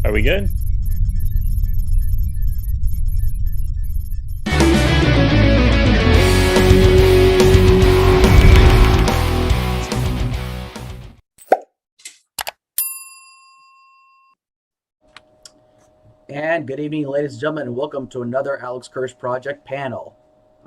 Are we good? And good evening, ladies and gentlemen, and welcome to another Alex Kirsch Project panel.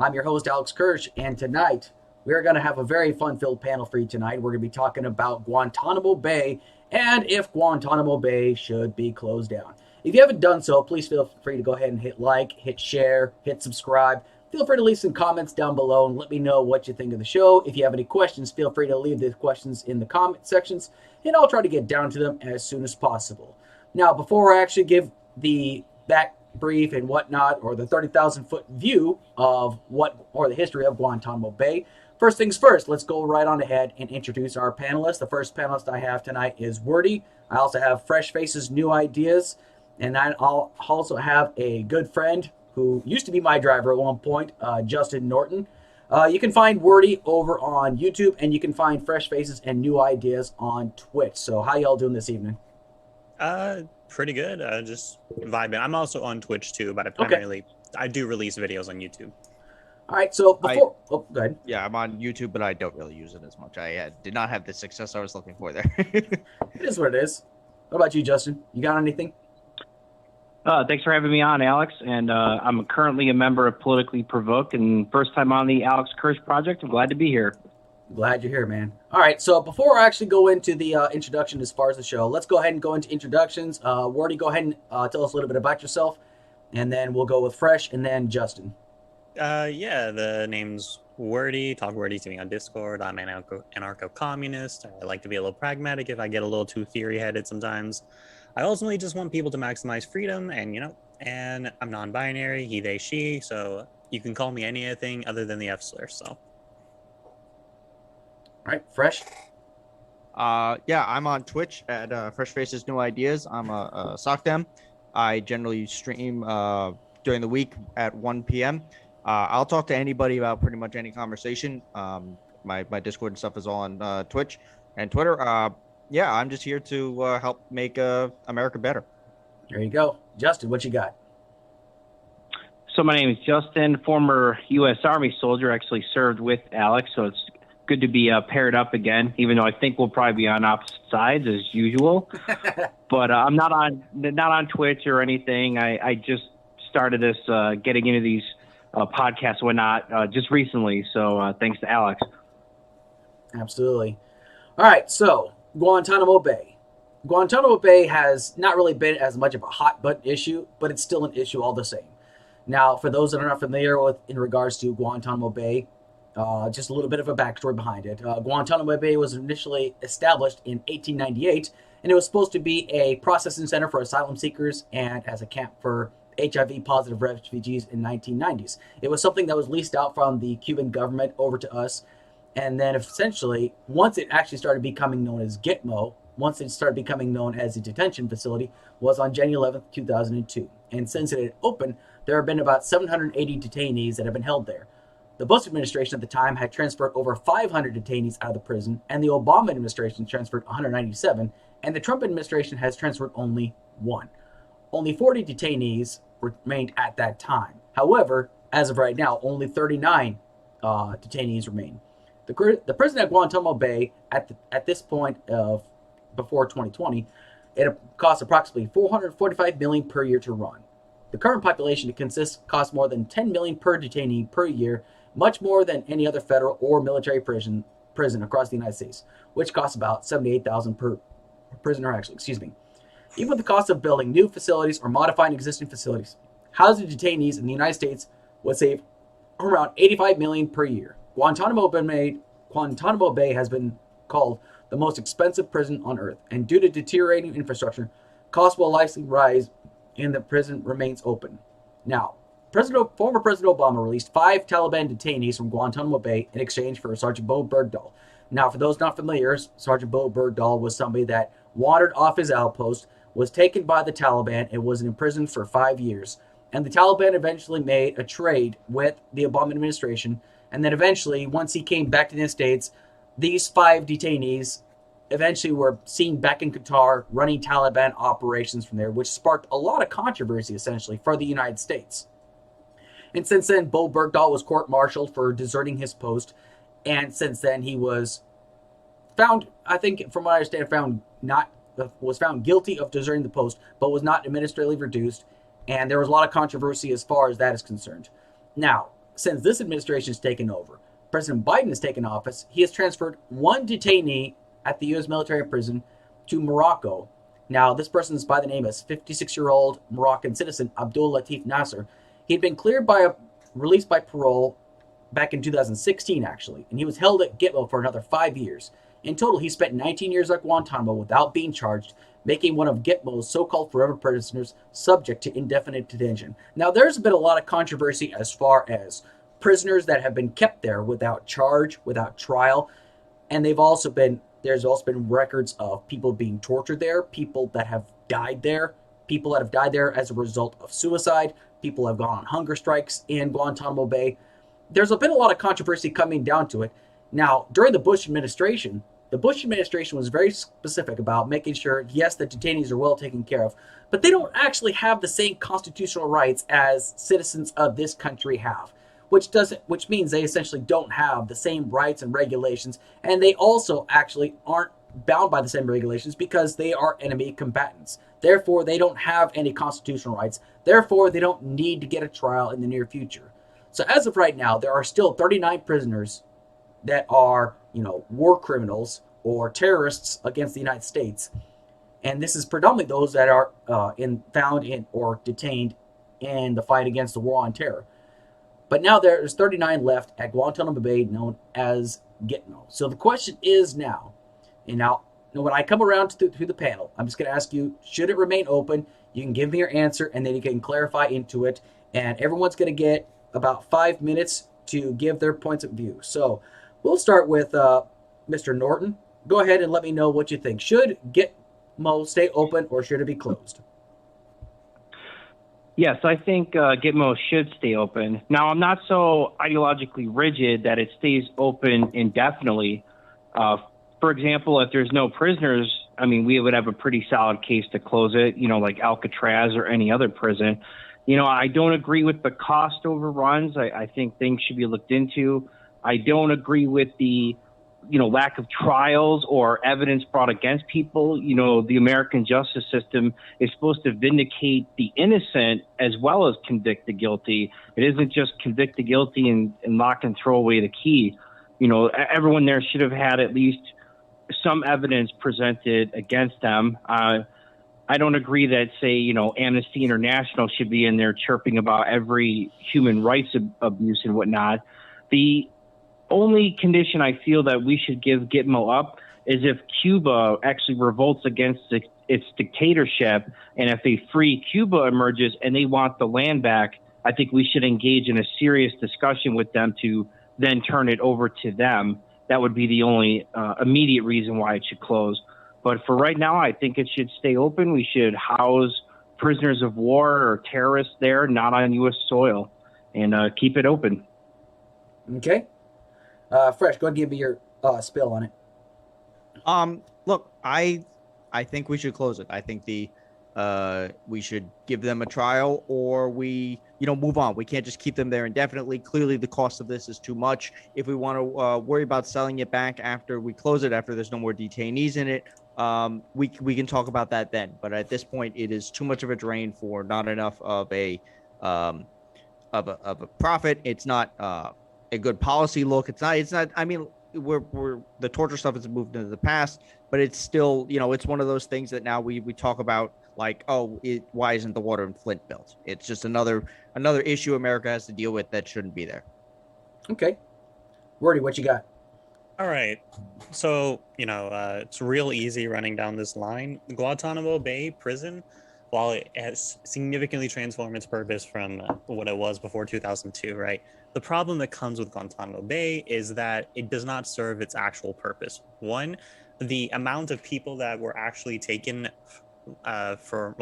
I'm your host, Alex Kirsch, and tonight we're going to have a very fun-filled panel for you tonight. We're going to be talking about Guantanamo Bay and if Guantanamo Bay should be closed down. If you haven't done so, please feel free to go ahead and hit like, hit share, hit subscribe. Feel free to leave some comments down below and let me know what you think of the show. If you have any questions, feel free to leave the questions in the comment sections, and I'll try to get down to them as soon as possible. Now, before I actually give the back brief and whatnot, or the 30,000-foot view of the history of Guantanamo Bay, first things first, let's go right on ahead and introduce our panelists. The first panelist I have tonight is Wordy. I also have Fresh Faces New Ideas, and I'll also have a good friend who used to be my driver at one point, Justin Norton. You can find Wordy over on YouTube, and you can find Fresh Faces and New Ideas on Twitch. So how y'all doing this evening? Pretty good. Just vibing. I'm also on Twitch too, but I do release videos on YouTube. All right, so go ahead. Yeah, I'm on YouTube, but I don't really use it as much. I did not have the success I was looking for there. It is what it is. What about you, Justin? You got anything? Thanks for having me on, Alex. And I'm currently a member of Politically Provoked, and first time on the Alex Kirsch Project. I'm glad to be here. Glad you're here, man. All right, so before I actually go into the introduction as far as the show, let's go ahead and go into introductions. Wordy, go ahead and tell us a little bit about yourself, and then we'll go with Fresh, and then Justin. Yeah, the name's Wordy. Talk Wordy to me on Discord. I'm an anarcho-communist. I like to be a little pragmatic if I get a little too theory-headed sometimes. I ultimately just want people to maximize freedom, and I'm non-binary, he, they, she, so you can call me anything other than the F slur, so. All right, Fresh. Yeah, I'm on Twitch at Fresh Faces New Ideas. I'm a SOCDEM. I generally stream during the week at 1 p.m. I'll talk to anybody about pretty much any conversation. My Discord and stuff is all on Twitch and Twitter. Yeah, I'm just here to help make America better. There you go. Justin, what you got? So my name is Justin, former U.S. Army soldier, actually served with Alex, so it's good to be paired up again, even though I think we'll probably be on opposite sides as usual. But I'm not on Twitch or anything. I just started this getting into these podcasts and whatnot just recently. So thanks to Alex. Absolutely. All right, so Guantanamo Bay. Guantanamo Bay has not really been as much of a hot button issue, but it's still an issue all the same. Now, for those that are not familiar with in regards to Guantanamo Bay, just a little bit of a backstory behind it. Guantanamo Bay was initially established in 1898, and it was supposed to be a processing center for asylum seekers and as a camp for HIV-positive refugees in 1990s. It was something that was leased out from the Cuban government over to us, and then essentially, once it actually started becoming known as Gitmo, once it started becoming known as a detention facility, was on January 11th, 2002. And since it had opened, there have been about 780 detainees that have been held there. The Bush administration at the time had transferred over 500 detainees out of the prison, and the Obama administration transferred 197, and the Trump administration has transferred only 1. Only 40 detainees remained at that time. However, as of right now, only 39 detainees remain. The prison at Guantanamo Bay, at this point of before 2020, it costs approximately $445 million per year to run. The current population costs more than $10 million per detainee per year, much more than any other federal or military prison across the United States, which costs about $78,000 per prisoner, Even with the cost of building new facilities or modifying existing facilities, housing detainees in the United States would save around $85 million per year. Guantanamo Bay has been called the most expensive prison on earth, and due to deteriorating infrastructure, costs will likely rise and the prison remains open. Now, former President Obama released 5 Taliban detainees from Guantanamo Bay in exchange for Sergeant Bo Bergdahl. Now, for those not familiar, Sergeant Bo Bergdahl was somebody that wandered off his outpost, was taken by the Taliban, and was imprisoned for 5 years. And the Taliban eventually made a trade with the Obama administration, and then eventually, once he came back to the United States, these 5 detainees eventually were seen back in Qatar running Taliban operations from there, which sparked a lot of controversy essentially for the United States. And since then, Bo Bergdahl was court-martialed for deserting his post, and since then he was found, I think from what I understand, was found guilty of deserting the post, but was not administratively reduced, and there was a lot of controversy as far as that is concerned. Now, since this administration has taken over, President Biden has taken office, he has transferred one detainee at the U.S. military prison to Morocco. Now, this person is by the name of 56-year-old Moroccan citizen Abdul Latif Nasser. He had been cleared released by parole back in 2016, actually, and he was held at Gitmo for another 5 years. In total, he spent 19 years at Guantanamo without being charged, making one of Gitmo's so-called forever prisoners subject to indefinite detention. Now, there's been a lot of controversy as far as prisoners that have been kept there without charge, without trial, and there's also been records of people being tortured there, people that have died there, people that have died there as a result of suicide, people have gone on hunger strikes in Guantanamo Bay. There's been a lot of controversy coming down to it. Now, during the Bush administration was very specific about making sure, yes, the detainees are well taken care of, but they don't actually have the same constitutional rights as citizens of this country have, which means they essentially don't have the same rights and regulations, and they also actually aren't bound by the same regulations because they are enemy combatants. Therefore, they don't have any constitutional rights. Therefore, they don't need to get a trial in the near future. So as of right now, there are still 39 prisoners that are, war criminals or terrorists against the United States. And this is predominantly those that are found in or detained in the fight against the war on terror. But now there's 39 left at Guantanamo Bay, known as Gitmo. So the question is now, when I come around to the panel, I'm just going to ask you, should it remain open? You can give me your answer, and then you can clarify into it. And everyone's going to get about 5 minutes to give their points of view. So we'll start with Mr. Norton. Go ahead and let me know what you think. Should Gitmo stay open or should it be closed? Yes, I think Gitmo should stay open. Now, I'm not so ideologically rigid that it stays open indefinitely. For example, if there's no prisoners, we would have a pretty solid case to close it, like Alcatraz or any other prison. I don't agree with the cost overruns. I think things should be looked into. I don't agree with the, lack of trials or evidence brought against people. The American justice system is supposed to vindicate the innocent as well as convict the guilty. It isn't just convict the guilty and lock and throw away the key. Everyone there should have had at least some evidence presented against them. I don't agree that, say, Amnesty International should be in there chirping about every human rights abuse and whatnot. The only condition I feel that we should give Gitmo up is if Cuba actually revolts against its dictatorship, and if a free Cuba emerges and they want the land back, I think we should engage in a serious discussion with them to then turn it over to them. That would be the only immediate reason why it should close. But for right now, I think it should stay open. We should house prisoners of war or terrorists there, not on U.S. soil, and keep it open. Okay. Fresh, go ahead and give me your spill on it. Look, I think we should close it. I think we should give them a trial, or we move on. We can't just keep them there indefinitely. Clearly, the cost of this is too much. If we want to worry about selling it back after we close it, after there's no more detainees in it, we can talk about that then. But at this point, it is too much of a drain for not enough of a profit. It's not a good policy look. It's not. We're the torture stuff has moved into the past, but it's still, it's one of those things that now we talk about like, why isn't the water in Flint built? It's just another issue America has to deal with that shouldn't be there. Okay. Wordy, what you got? All right. So, it's real easy running down this line. Guantanamo Bay prison, while it has significantly transformed its purpose from what it was before 2002, right? The problem that comes with Guantanamo Bay is that it does not serve its actual purpose. One, the amount of people that were actually taken for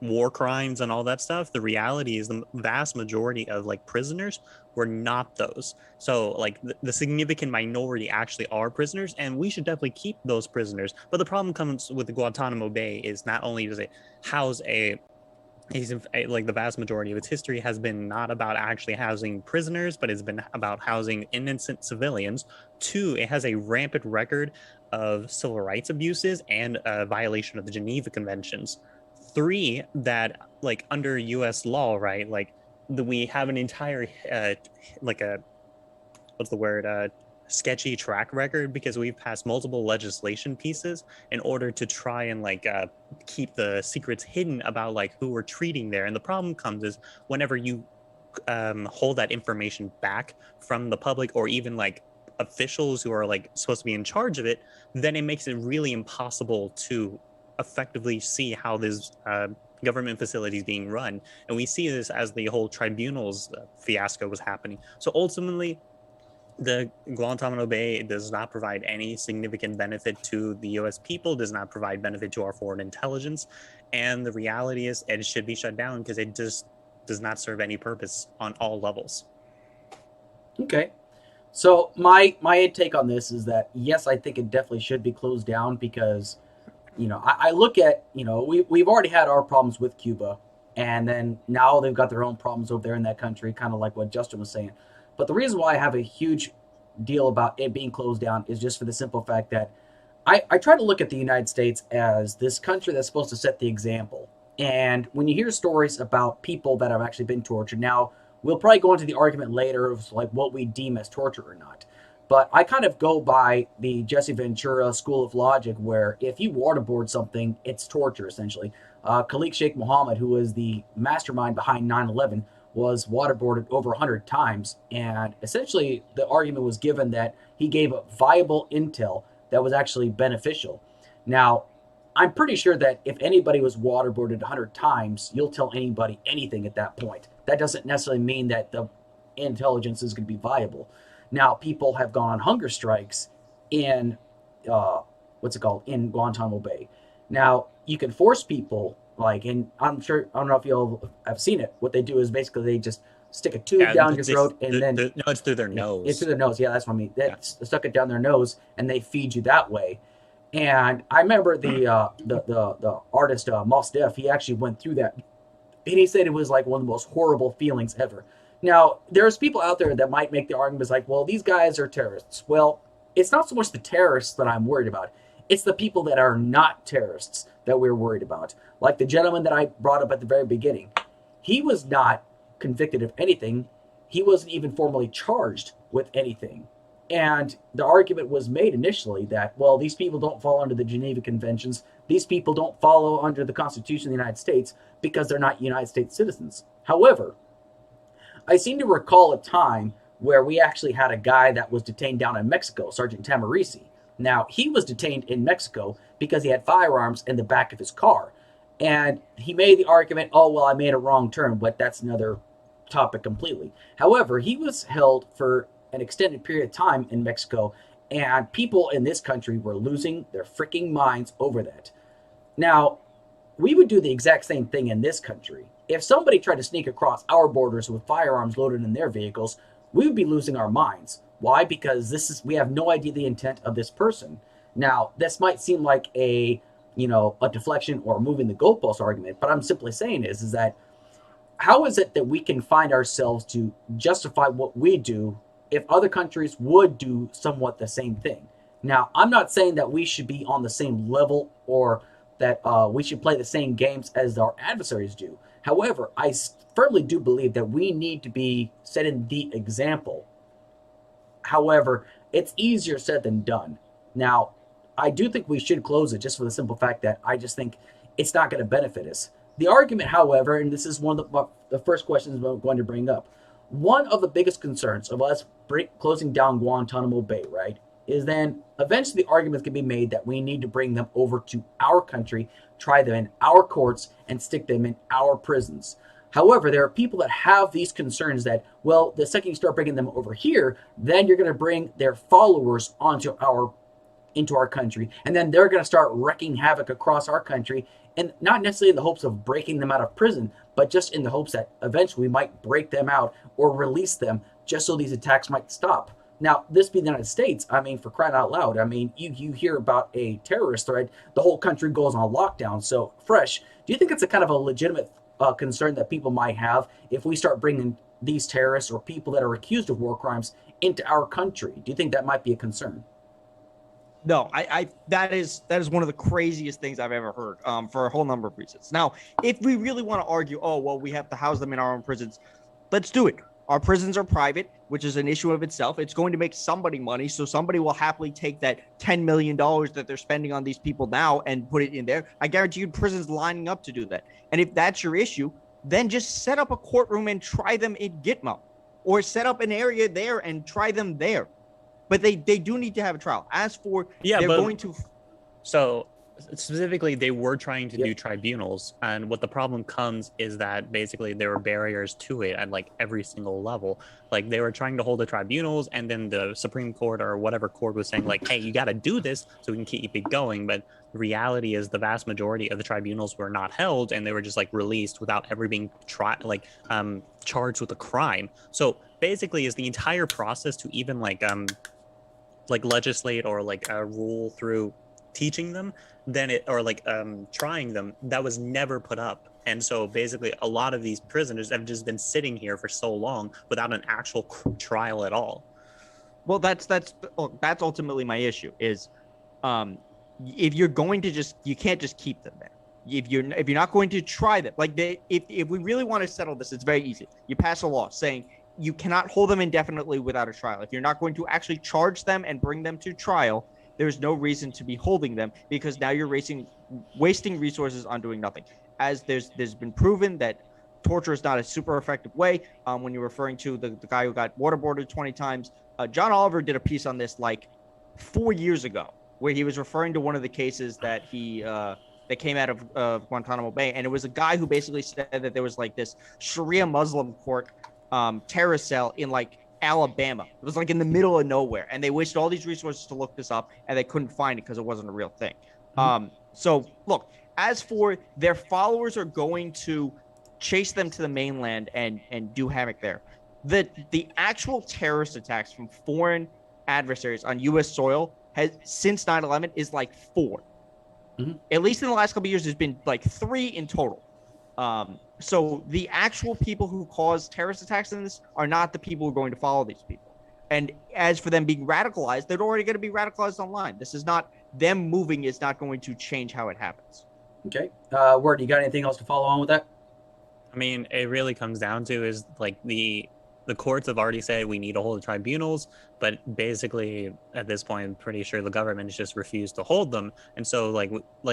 war crimes and all that stuff, the reality is the vast majority of like prisoners were not those. So like the significant minority actually are prisoners, and we should definitely keep those prisoners. But the problem comes with the Guantanamo Bay is not only does it house like the vast majority of its history has been not about actually housing prisoners, but it's been about housing innocent civilians. Two, it has a rampant record of civil rights abuses and a violation of the Geneva Conventions. Three, that like under U.S. law, right, like we have an entire like a what's the word sketchy track record because we've passed multiple legislation pieces in order to try and like keep the secrets hidden about like who we're treating there. And the problem comes is whenever you hold that information back from the public or even like officials who are like supposed to be in charge of it, then it makes it really impossible to effectively see how this government facilities being run. And we see this as the whole tribunals fiasco was happening. So ultimately, the Guantanamo Bay does not provide any significant benefit to the U.S. people, does not provide benefit to our foreign intelligence, and the reality is it should be shut down because it just does not serve any purpose on all levels. Okay. So my take on this is that, yes, I think it definitely should be closed down because, I look at, we've already had our problems with Cuba, and then now they've got their own problems over there in that country, kind of like what Justin was saying. But the reason why I have a huge deal about it being closed down is just for the simple fact that I try to look at the United States as this country that's supposed to set the example. And when you hear stories about people that have actually been tortured, now we'll probably go into the argument later of like what we deem as torture or not. But I kind of go by the Jesse Ventura school of logic where if you waterboard something, it's torture essentially. Khalid Sheikh Mohammed, who was the mastermind behind 9/11, was waterboarded over 100 times, and essentially the argument was given that he gave a viable intel that was actually beneficial. Now, I'm pretty sure that if anybody was waterboarded 100 times, you'll tell anybody anything at that point. That doesn't necessarily mean that the intelligence is going to be viable. Now, people have gone on hunger strikes in, in Guantanamo Bay. Now, you can force people, and I don't know if you'll have seen it. What they do is basically they just stick a tube down your throat and then... No, it's through their nose. It's through their nose, yeah, that's what I mean. They stuck it down their nose and they feed you that way. And I remember the artist, Mos Def, he actually went through that. And he said it was like one of the most horrible feelings ever. Now, there's people out there that might make the argument like, well, these guys are terrorists. Well, it's not so much the terrorists that I'm worried about. It's the people that are not terrorists that we're worried about. Like the gentleman that I brought up at the very beginning. He was not convicted of anything. He wasn't even formally charged with anything. And the argument was made initially that, well, these people don't fall under the Geneva Conventions. These people don't follow under the Constitution of the United States because they're not United States citizens. However, I seem to recall a time where we actually had a guy that was detained down in Mexico, Sergeant Tamarisi. Now, he was detained in Mexico because he had firearms in the back of his car. And he made the argument, oh, well, I made a wrong turn, but that's another topic completely. However, he was held for an extended period of time in Mexico, and people in this country were losing their freaking minds over that. Now, we would do the exact same thing in this country. If somebody tried to sneak across our borders with firearms loaded in their vehicles, we would be losing our minds. Why? Because we have no idea the intent of this person. Now, this might seem like a deflection or moving the goalpost argument, but I'm simply saying is that how is it that we can find ourselves to justify what we do if other countries would do somewhat the same thing? Now, I'm not saying that we should be on the same level or that we should play the same games as our adversaries do. However, I firmly do believe that we need to be setting the example. However, it's easier said than done. Now, I do think we should close it just for the simple fact that I just think it's not going to benefit us. The argument, however, and this is one of the first questions I'm going to bring up, one of the biggest concerns of us closing down Guantanamo Bay, right, is then eventually the argument can be made that we need to bring them over to our country, try them in our courts, and stick them in our prisons. However, there are people that have these concerns that, well, the second you start bringing them over here, then you're going to bring their followers into our country, and then they're going to start wreaking havoc across our country, and not necessarily in the hopes of breaking them out of prison, but just in the hopes that eventually we might break them out or release them just so these attacks might stop. Now, this being the United States, I mean, for crying out loud, I mean, you hear about a terrorist threat, the whole country goes on lockdown. So, Fresh, do you think it's a kind of a legitimate concern that people might have if we start bringing these terrorists or people that are accused of war crimes into our country? Do you think that might be a concern? No, that is one of the craziest things I've ever heard, for a whole number of reasons. Now, if we really want to argue, oh, well, we have to house them in our own prisons, let's do it. Our prisons are private, which is an issue of itself. It's going to make somebody money, so somebody will happily take that $10 million that they're spending on these people now and put it in there. I guarantee you prisons lining up to do that. And if that's your issue, then just set up a courtroom and try them in Gitmo, or set up an area there and try them there. But they do need to have a trial. As for So specifically, they were trying to do tribunals, and what the problem comes is that basically there were barriers to it at like every single level. Like they were trying to hold the tribunals, and then the Supreme Court or whatever court was saying like, hey, you got to do this so we can keep it going. But the reality is the vast majority of the tribunals were not held, and they were just like released without ever being charged with a crime. So basically is the entire process to even like legislate or like rule through teaching them, then it or like trying them, that was never put up. And so basically a lot of these prisoners have just been sitting here for so long without an actual trial at all. Well, that's ultimately my issue is, if you're going to you can't just keep them there. If you're not going to try them, like if we really want to settle this, it's very easy. You pass a law saying you cannot hold them indefinitely without a trial. If you're not going to actually charge them and bring them to trial, there's no reason to be holding them, because now you're wasting resources on doing nothing. As there's been proven that torture is not a super effective way. When you're referring to the guy who got waterboarded 20 times, John Oliver did a piece on this like 4 years ago, where he was referring to one of the cases that that came out of Guantanamo Bay, and it was a guy who basically said that there was like this Sharia Muslim court terrorist cell in like Alabama. It was like in the middle of nowhere, and they wasted all these resources to look this up, and they couldn't find it because it wasn't a real thing. So look, as for their followers are going to chase them to the mainland and do havoc there. The actual terrorist attacks from foreign adversaries on U.S. soil has since 9/11 is like 4. At least in the last couple of years, there's been like 3 in total. So the actual people who cause terrorist attacks in this are not the people who are going to follow these people. And as for them being radicalized, they're already going to be radicalized online. This is not them moving is not going to change how it happens. Okay. Word, you got anything else to follow on with that? I mean, it really comes down to is like the courts have already said we need to hold the tribunals, but basically at this point, I'm pretty sure the government has just refused to hold them. And so like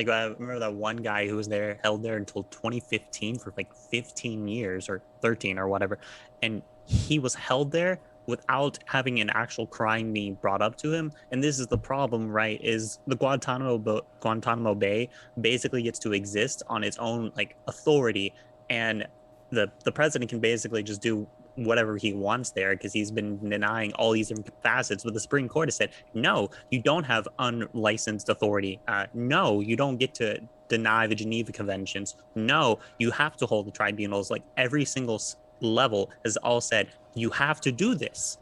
I remember that one guy who was held there until 2015 for like 15 years or 13 or whatever. And he was held there without having an actual crime being brought up to him. And this is the problem, right? Is the Guantanamo Bay basically gets to exist on its own like authority, and the president can basically just do whatever he wants there because he's been denying all these different facets. But the Supreme Court has said, no, you don't have unlicensed authority. No, you don't get to deny the Geneva Conventions. No, you have to hold the tribunals. Like every single level has all said, you have to do this.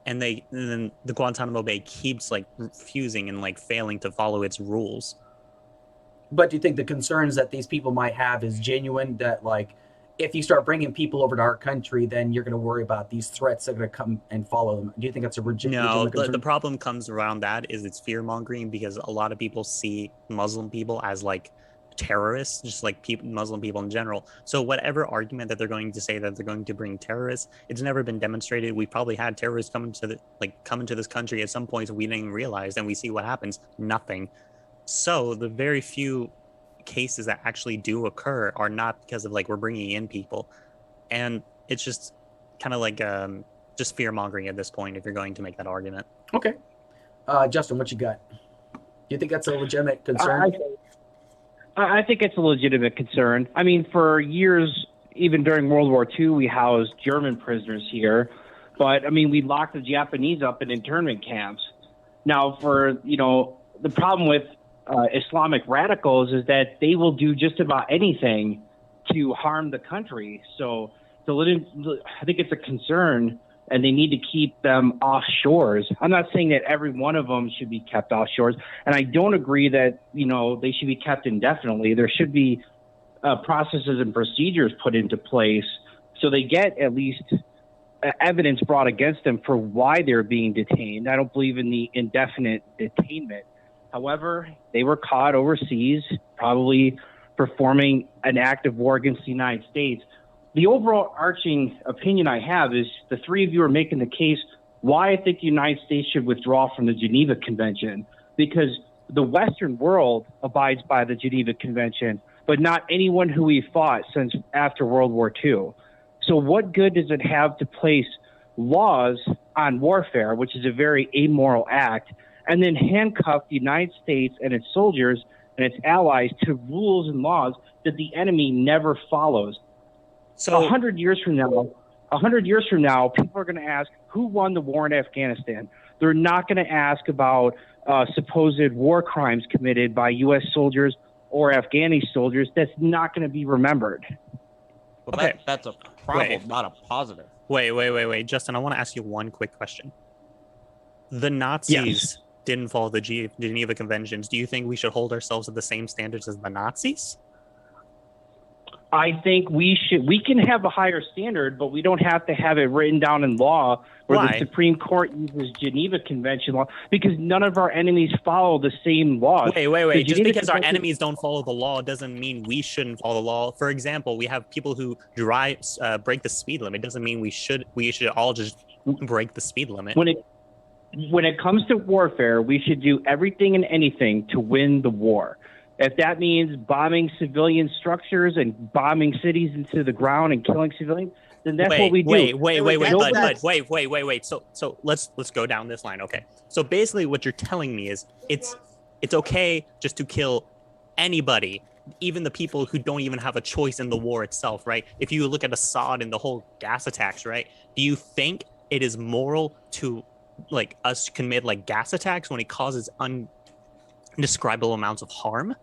And then the Guantanamo Bay keeps like refusing and like failing to follow its rules. But do you think the concerns that these people might have is genuine, that like if you start bringing people over to our country, then you're going to worry about these threats that are going to come and follow them? Do you think that's a legitimate concern? The problem comes around that is it's fear mongering, because a lot of people see Muslim people as like terrorists, just like Muslim people in general. So whatever argument that they're going to say that they're going to bring terrorists, it's never been demonstrated. We probably had terrorists come into this country at some point we didn't even realize, and we see what happens. Nothing. So the very few cases that actually do occur are not because of like we're bringing in people, and it's just kind of like just fear mongering at this point if you're going to make that argument. Okay. Justin, what you got? Do you think that's a legitimate concern? I think it's a legitimate concern. I mean, for years, even during World War II, we housed German prisoners here, but I mean, we locked the Japanese up in internment camps. Now, the problem with Islamic radicals is that they will do just about anything to harm the country. So I think it's a concern, and they need to keep them off shores. I'm not saying that every one of them should be kept off shores, and I don't agree that they should be kept indefinitely. There should be processes and procedures put into place so they get at least evidence brought against them for why they're being detained. I don't believe in the indefinite detainment. However, they were caught overseas, probably performing an act of war against the United States. The overall arching opinion I have is the three of you are making the case why I think the United States should withdraw from the Geneva Convention, because the Western world abides by the Geneva Convention, but not anyone who we fought since after World War II. So what good does it have to place laws on warfare, which is a very amoral act, and then handcuff the United States and its soldiers and its allies to rules and laws that the enemy never follows? So 100 years from now, people are going to ask, who won the war in Afghanistan? They're not going to ask about supposed war crimes committed by U.S. soldiers or Afghani soldiers. That's not going to be remembered. Well, okay. That's a problem, not a positive. Wait. Justin, I want to ask you one quick question. The Nazis didn't follow the Geneva Conventions. Do you think we should hold ourselves to the same standards as the Nazis? I think we can have a higher standard, but we don't have to have it written down in law where the Supreme Court uses Geneva Convention law, because none of our enemies follow the same laws. Wait. Just because our enemies don't follow the law doesn't mean we shouldn't follow the law. For example, we have people who break the speed limit. It doesn't mean we should all just break the speed limit. When it comes to warfare, we should do everything and anything to win the war. If that means bombing civilian structures and bombing cities into the ground and killing civilians, then that's what we do. Wait. So let's go down this line. Okay. So basically what you're telling me is it's okay just to kill anybody, even the people who don't even have a choice in the war itself, right? If you look at Assad and the whole gas attacks, right? Do you think it is moral to us commit gas attacks when it causes undescribable amounts of harm?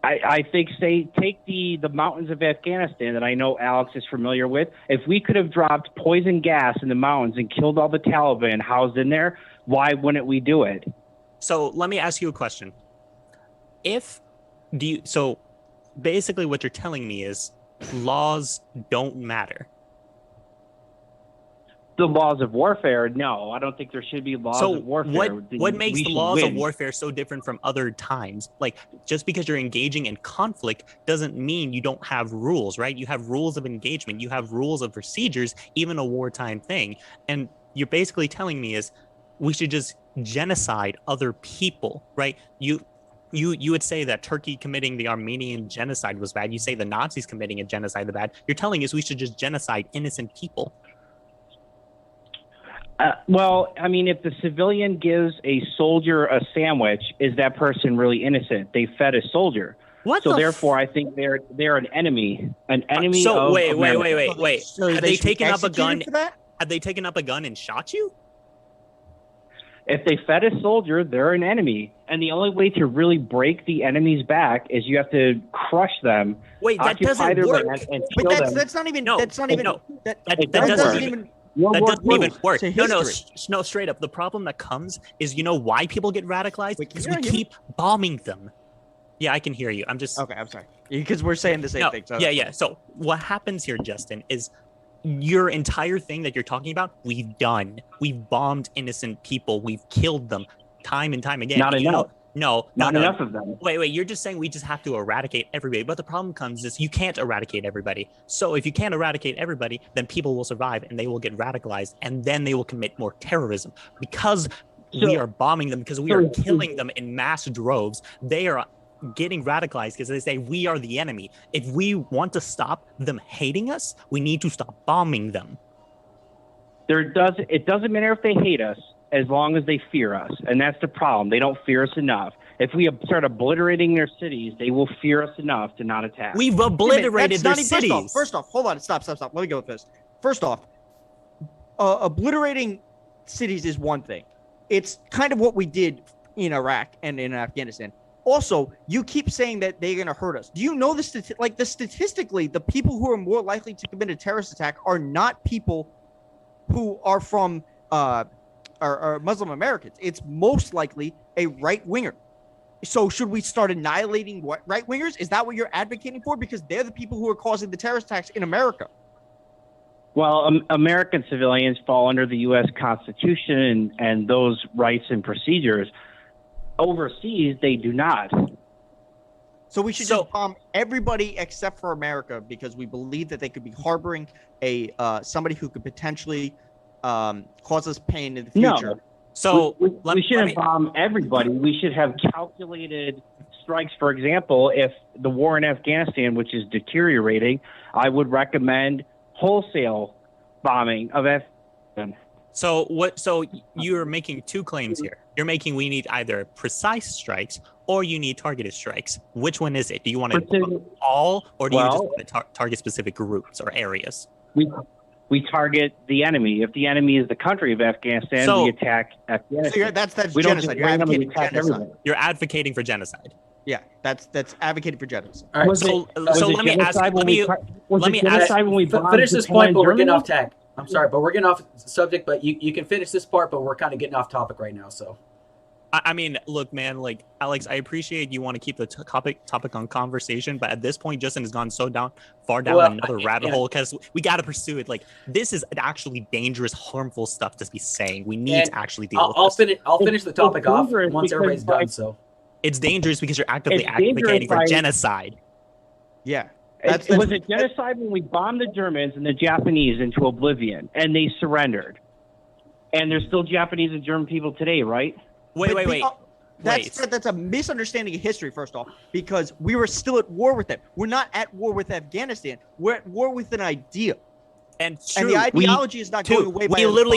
I think, take the mountains of Afghanistan that I know Alex is familiar with. If we could have dropped poison gas in the mountains and killed all the Taliban housed in there, why wouldn't we do it? So let me ask you a question. So basically what you're telling me is laws don't matter. The laws of warfare, no. I don't think there should be laws of warfare. What makes the laws of warfare so different from other times? Just because you're engaging in conflict doesn't mean you don't have rules, right? You have rules of engagement. You have rules of procedures, even a wartime thing. And you're basically telling me is we should just genocide other people, right? You would say that Turkey committing the Armenian genocide was bad. You say the Nazis committing a genocide was bad. You're telling us we should just genocide innocent people. Well, I mean, if the civilian gives a soldier a sandwich, is that person really innocent? They fed a soldier. Therefore, I think they're an enemy. An enemy. So of wait. So have they taken up a gun? Have they taken up a gun and shot you? If they fed a soldier, they're an enemy. And the only way to really break the enemy's back is you have to crush them. Wait, that doesn't work. But that's not even. No, that's not even. No, that doesn't even. That doesn't even work. No, straight up. The problem that comes is, why people get radicalized? Because we keep bombing them. Yeah, I can hear you. I'm just... Okay, I'm sorry. Because we're saying the same thing. So yeah. So what happens here, Justin, is your entire thing that you're talking about, we've done. We've bombed innocent people. We've killed them time and time again. Not enough. Not enough of them. Wait. You're just saying we just have to eradicate everybody. But the problem comes is you can't eradicate everybody. So if you can't eradicate everybody, then people will survive and they will get radicalized and then they will commit more terrorism because we are bombing them, because we are killing them in mass droves. They are getting radicalized because they say we are the enemy. If we want to stop them hating us, we need to stop bombing them. It doesn't matter if they hate us, as long as they fear us. And that's the problem. They don't fear us enough. If we start obliterating their cities, they will fear us enough to not attack. We've obliterated their cities. First off, hold on. Stop. Let me go with this. First off, obliterating cities is one thing. It's kind of what we did in Iraq and in Afghanistan. Also, you keep saying that they're going to hurt us. Do you know statistically, the people who are more likely to commit a terrorist attack are not people who are from are Muslim Americans. It's most likely a right winger. So should we start annihilating right wingers? Is that what you're advocating for? Because they're the people who are causing the terrorist attacks in America. Well, American civilians fall under the U.S. Constitution and those rights and procedures. Overseas, they do not. So we should just bomb everybody except for America because we believe that they could be harboring somebody who could potentially cause us pain in the future. No. So we shouldn't bomb everybody. We should have calculated strikes. For example, if the war in Afghanistan, which is deteriorating, I would recommend wholesale bombing of Afghanistan. So you're making two claims here. You're making we need either precise strikes or you need targeted strikes. Which one is it? Do you want to do all, or do you just want to target specific groups or areas? We target the enemy. If the enemy is the country of Afghanistan, we attack Afghanistan. So that's genocide. You're advocating for genocide. You're advocating for genocide. Yeah, that's advocating for genocide. All right. So let me ask. Let me ask. Finish this point, but we're getting off tack. I'm sorry, but we're getting off subject. But you can finish this part, but we're kind of getting off topic right now. So. I mean, look, man, like, Alex, I appreciate you want to keep the topic on conversation, but at this point, Justin has gone so far down another rabbit hole because we got to pursue it. Like, this is actually dangerous, harmful stuff to be saying. We need to actually deal with this. I'll finish the topic off once everybody's done. So it's dangerous because you're actively advocating for genocide. Yeah. Was it genocide when we bombed the Germans and the Japanese into oblivion and they surrendered? And there's still Japanese and German people today, right? Wait. That's a misunderstanding of history, first off, because we were still at war with them. We're not at war with Afghanistan. We're at war with an idea. And the ideology is not going away.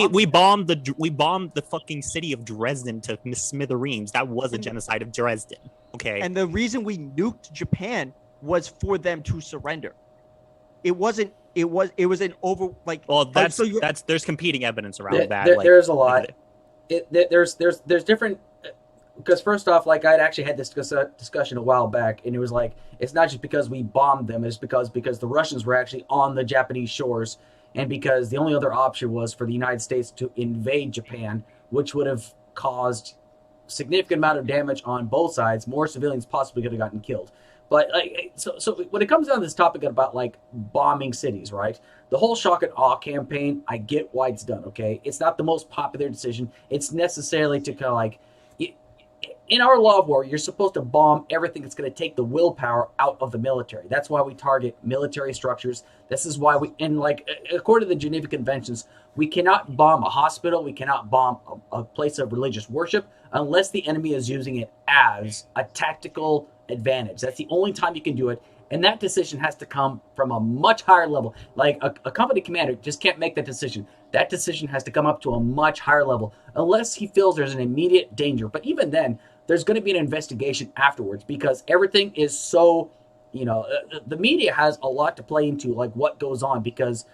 We bombed the fucking city of Dresden to smithereens. That was a genocide of Dresden. Okay. And the reason we nuked Japan was for them to surrender. It was an over like. Well, there's competing evidence around that. There's a lot. There's different, because first off, like, I'd actually had this discussion a while back, and it was like, it's not just because we bombed them, it's because the Russians were actually on the Japanese shores, and because the only other option was for the United States to invade Japan, which would have caused significant amount of damage on both sides. More civilians possibly could have gotten killed. But like, so when it comes down to this topic about like bombing cities, right? The whole shock and awe campaign, I get why it's done. Okay, it's not the most popular decision. It's necessarily to kind of like, in our law of war, you're supposed to bomb everything that's going to take the willpower out of the military. That's why we target military structures. This is why according to the Geneva Conventions, we cannot bomb a hospital. We cannot bomb a place of religious worship unless the enemy is using it as a tactical advantage. That's the only time you can do it. And that decision has to come from a much higher level. Like a company commander just can't make that decision. That decision has to come up to a much higher level unless he feels there's an immediate danger. But even then, there's going to be an investigation afterwards because everything is so, the media has a lot to play into like what goes on because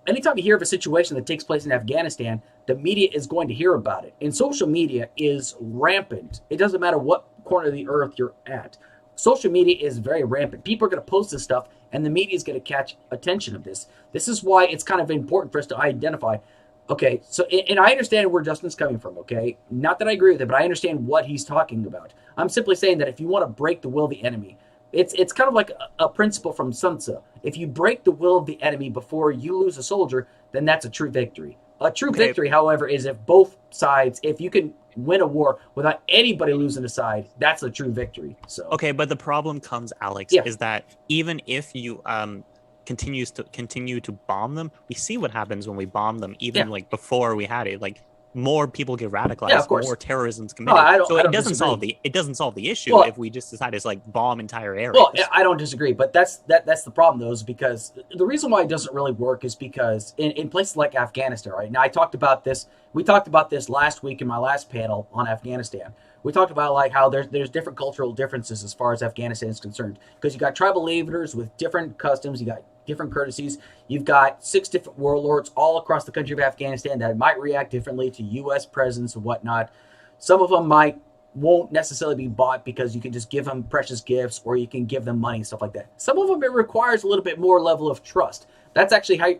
anytime you hear of a situation that takes place in Afghanistan, the media is going to hear about it. And social media is rampant. It doesn't matter what corner of the earth you're at. Social media is very rampant. People are going to post this stuff, and the media is going to catch attention of this. This is why it's kind of important for us to identify. Okay, so, and I understand where Justin's coming from, okay? Not that I agree with it, but I understand what he's talking about. I'm simply saying that if you want to break the will of the enemy, it's kind of like a principle from Sun Tzu. If you break the will of the enemy before you lose a soldier, then that's a true victory. A true victory, however, is if both sides, if you can win a war without anybody losing a side, that's a true victory. So okay, but the problem comes, Alex, is that even if you continue to bomb them, we see what happens when we bomb them. Even like before we had it, like more people get radicalized, more terrorism's committed. So it doesn't solve the issue if we just decide to like bomb entire areas. Well, I don't disagree, but that's the problem though, is because the reason why it doesn't really work is because in places like Afghanistan, right? Now we talked about this last week in my last panel on Afghanistan. We talked about like how there's different cultural differences as far as Afghanistan is concerned, because you got tribal leaders with different customs, you got different courtesies, you've got 6 different warlords all across the country of Afghanistan that might react differently to U.S. presence and whatnot. Some of them won't necessarily be bought because you can just give them precious gifts or you can give them money, stuff like that. Some of them, it requires a little bit more level of trust. That's actually how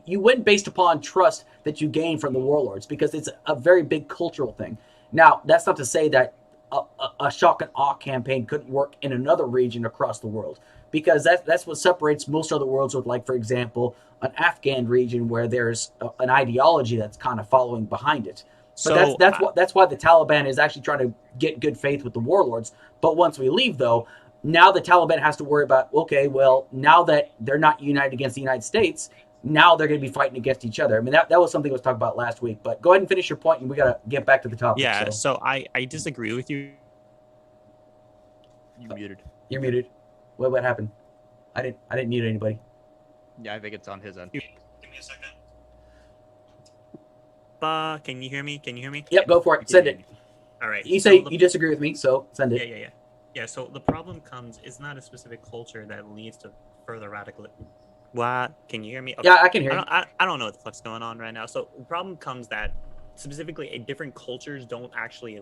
you win, based upon trust that you gain from the warlords, because it's a very big cultural thing. Now, that's not to say that a shock and awe campaign couldn't work in another region across the world, because that's what separates most other worlds with, like, for example, an Afghan region where there's an ideology that's kind of following behind it. So that's why the Taliban is actually trying to get good faith with the warlords. But once we leave, though, now the Taliban has to worry about, okay, well, now that they're not united against the United States, now they're going to be fighting against each other. I mean, that was something that was talked about last week. But go ahead and finish your point, and we got to get back to the topic. Yeah, so I disagree with you. You muted. You're muted. What happened? I didn't mute anybody. Yeah, I think it's on his end. Give me a second. Can you hear me? Yep, go for it. Send it. All right. You say you disagree with me, so send it. Yeah, so the problem comes, it's not a specific culture that leads to further radical. What? Can you hear me? Okay. Yeah, I can hear you. I don't know what the fuck's going on right now. So the problem comes that specifically different cultures don't actually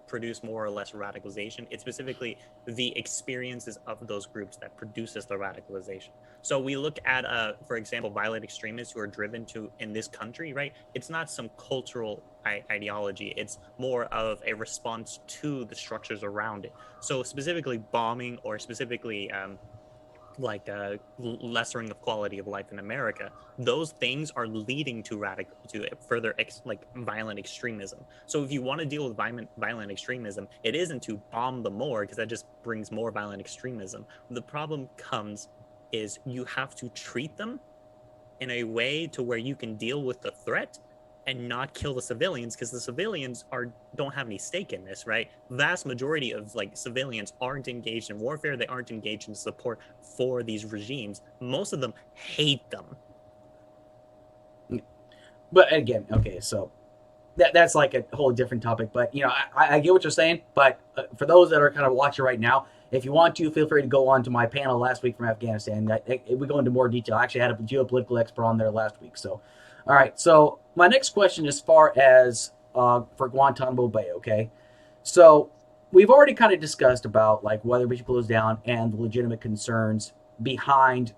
produce more or less radicalization. It's specifically the experiences of those groups that produces the radicalization. So we look at, for example, violent extremists who are driven to in this country, right? It's not some cultural ideology. It's more of a response to the structures around it. So specifically bombing, or specifically lessering of quality of life in America, those things are leading to further violent extremism. So if you want to deal with violent extremism, it isn't to bomb them more, because that just brings more violent extremism. The problem comes is you have to treat them in a way to where you can deal with the threat and not kill the civilians, because the civilians don't have any stake in this, right? Vast majority of civilians aren't engaged in warfare. They aren't engaged in support for these regimes. Most of them hate them. But again, okay, so that's like a whole different topic. But I get what you're saying. But for those that are kind of watching right now, if you want to, feel free to go on to my panel last week from Afghanistan. We go into more detail. I actually had a geopolitical expert on there last week. So, all right. So my next question, as far as for Guantanamo Bay, okay? So we've already kind of discussed about whether we should close down and the legitimate concerns behind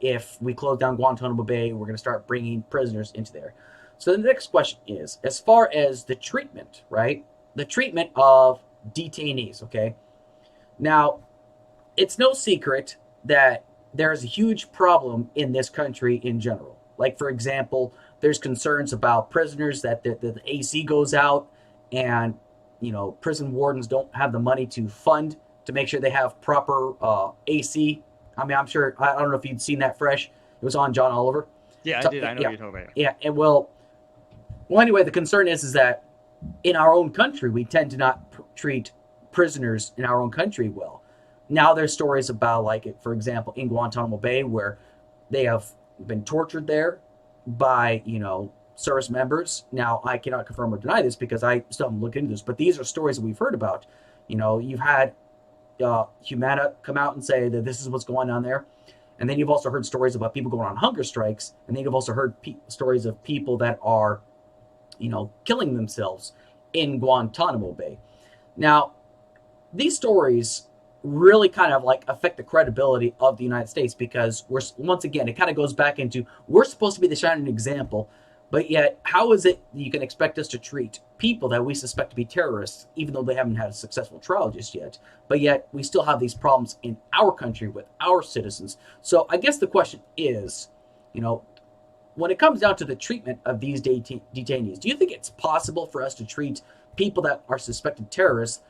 if we close down Guantanamo Bay, we're going to start bringing prisoners into there. So the next question is, as far as the treatment, right? The treatment of detainees, okay? Now, it's no secret that there's a huge problem in this country in general. Like, for example, there's concerns about prisoners that the AC goes out, and prison wardens don't have the money to fund to make sure they have proper AC. I mean, I don't know if you'd seen that Fresh. It was on John Oliver. Yeah, I did. I know what you're talking about. Yeah, and well, anyway, the concern is that in our own country, we tend to not treat prisoners in our own country well. Now there's stories about, for example, in Guantanamo Bay, where they have been tortured there by, service members. Now, I cannot confirm or deny this because I still haven't looked into this, but these are stories that we've heard about. You've had Humana come out and say that this is what's going on there. And then you've also heard stories about people going on hunger strikes. And then you've also heard stories of people that are, killing themselves in Guantanamo Bay. Now, these stories really kind of affect the credibility of the United States, because once again, it kind of goes back into, we're supposed to be the shining example, but yet how is it you can expect us to treat people that we suspect to be terrorists, even though they haven't had a successful trial just yet, but yet we still have these problems in our country with our citizens? So I guess the question is, when it comes down to the treatment of these detainees, do you think it's possible for us to treat people that are suspected terrorists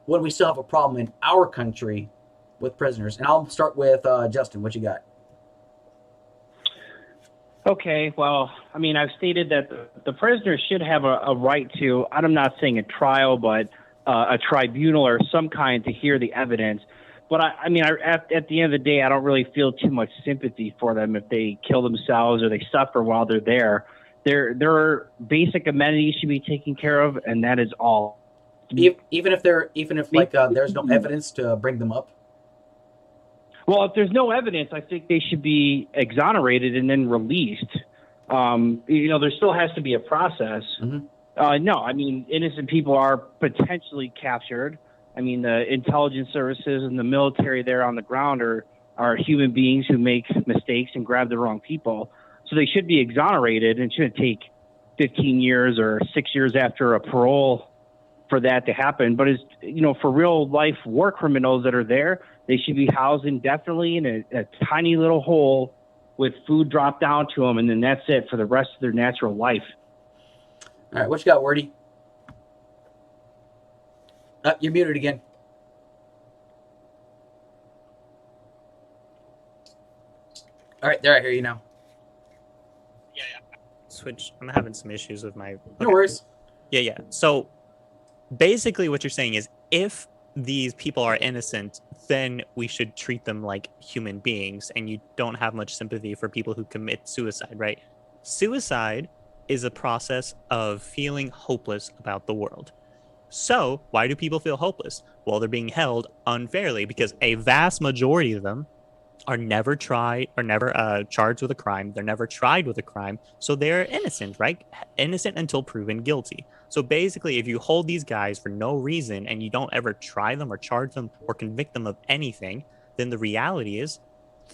when we still have a problem in our country with prisoners? And I'll start with Justin. What you got? Okay, well, I mean, I've stated that the prisoners should have a right to, I'm not saying a trial, but a tribunal or some kind to hear the evidence. But at the end of the day, I don't really feel too much sympathy for them if they kill themselves or they suffer while they're there. Their basic amenities should be taken care of, and that is all. Even if there's no evidence to bring them up? Well, if there's no evidence, I think they should be exonerated and then released. There still has to be a process. Mm-hmm. No, I mean, innocent people are potentially captured. I mean, the intelligence services and the military there on the ground are human beings who make mistakes and grab the wrong people. So they should be exonerated and shouldn't take 15 years or 6 years after a parole for that to happen. But for real life war criminals that are there, they should be housed indefinitely in a tiny little hole with food dropped down to them, and then that's it for the rest of their natural life. All right, what you got, Wordy? You're muted again. All right, there, I hear you now. Yeah. Switch. I'm having some issues with my. No worries. Yeah. So basically, what you're saying is, if these people are innocent, then we should treat them like human beings, and you don't have much sympathy for people who commit suicide, right? Suicide is a process of feeling hopeless about the world. So why do people feel hopeless? Well, they're being held unfairly because a vast majority of them are never tried or never charged with a crime. They're never tried with a crime. So they're innocent, right? Innocent until proven guilty. So basically, if you hold these guys for no reason and you don't ever try them or charge them or convict them of anything, then the reality is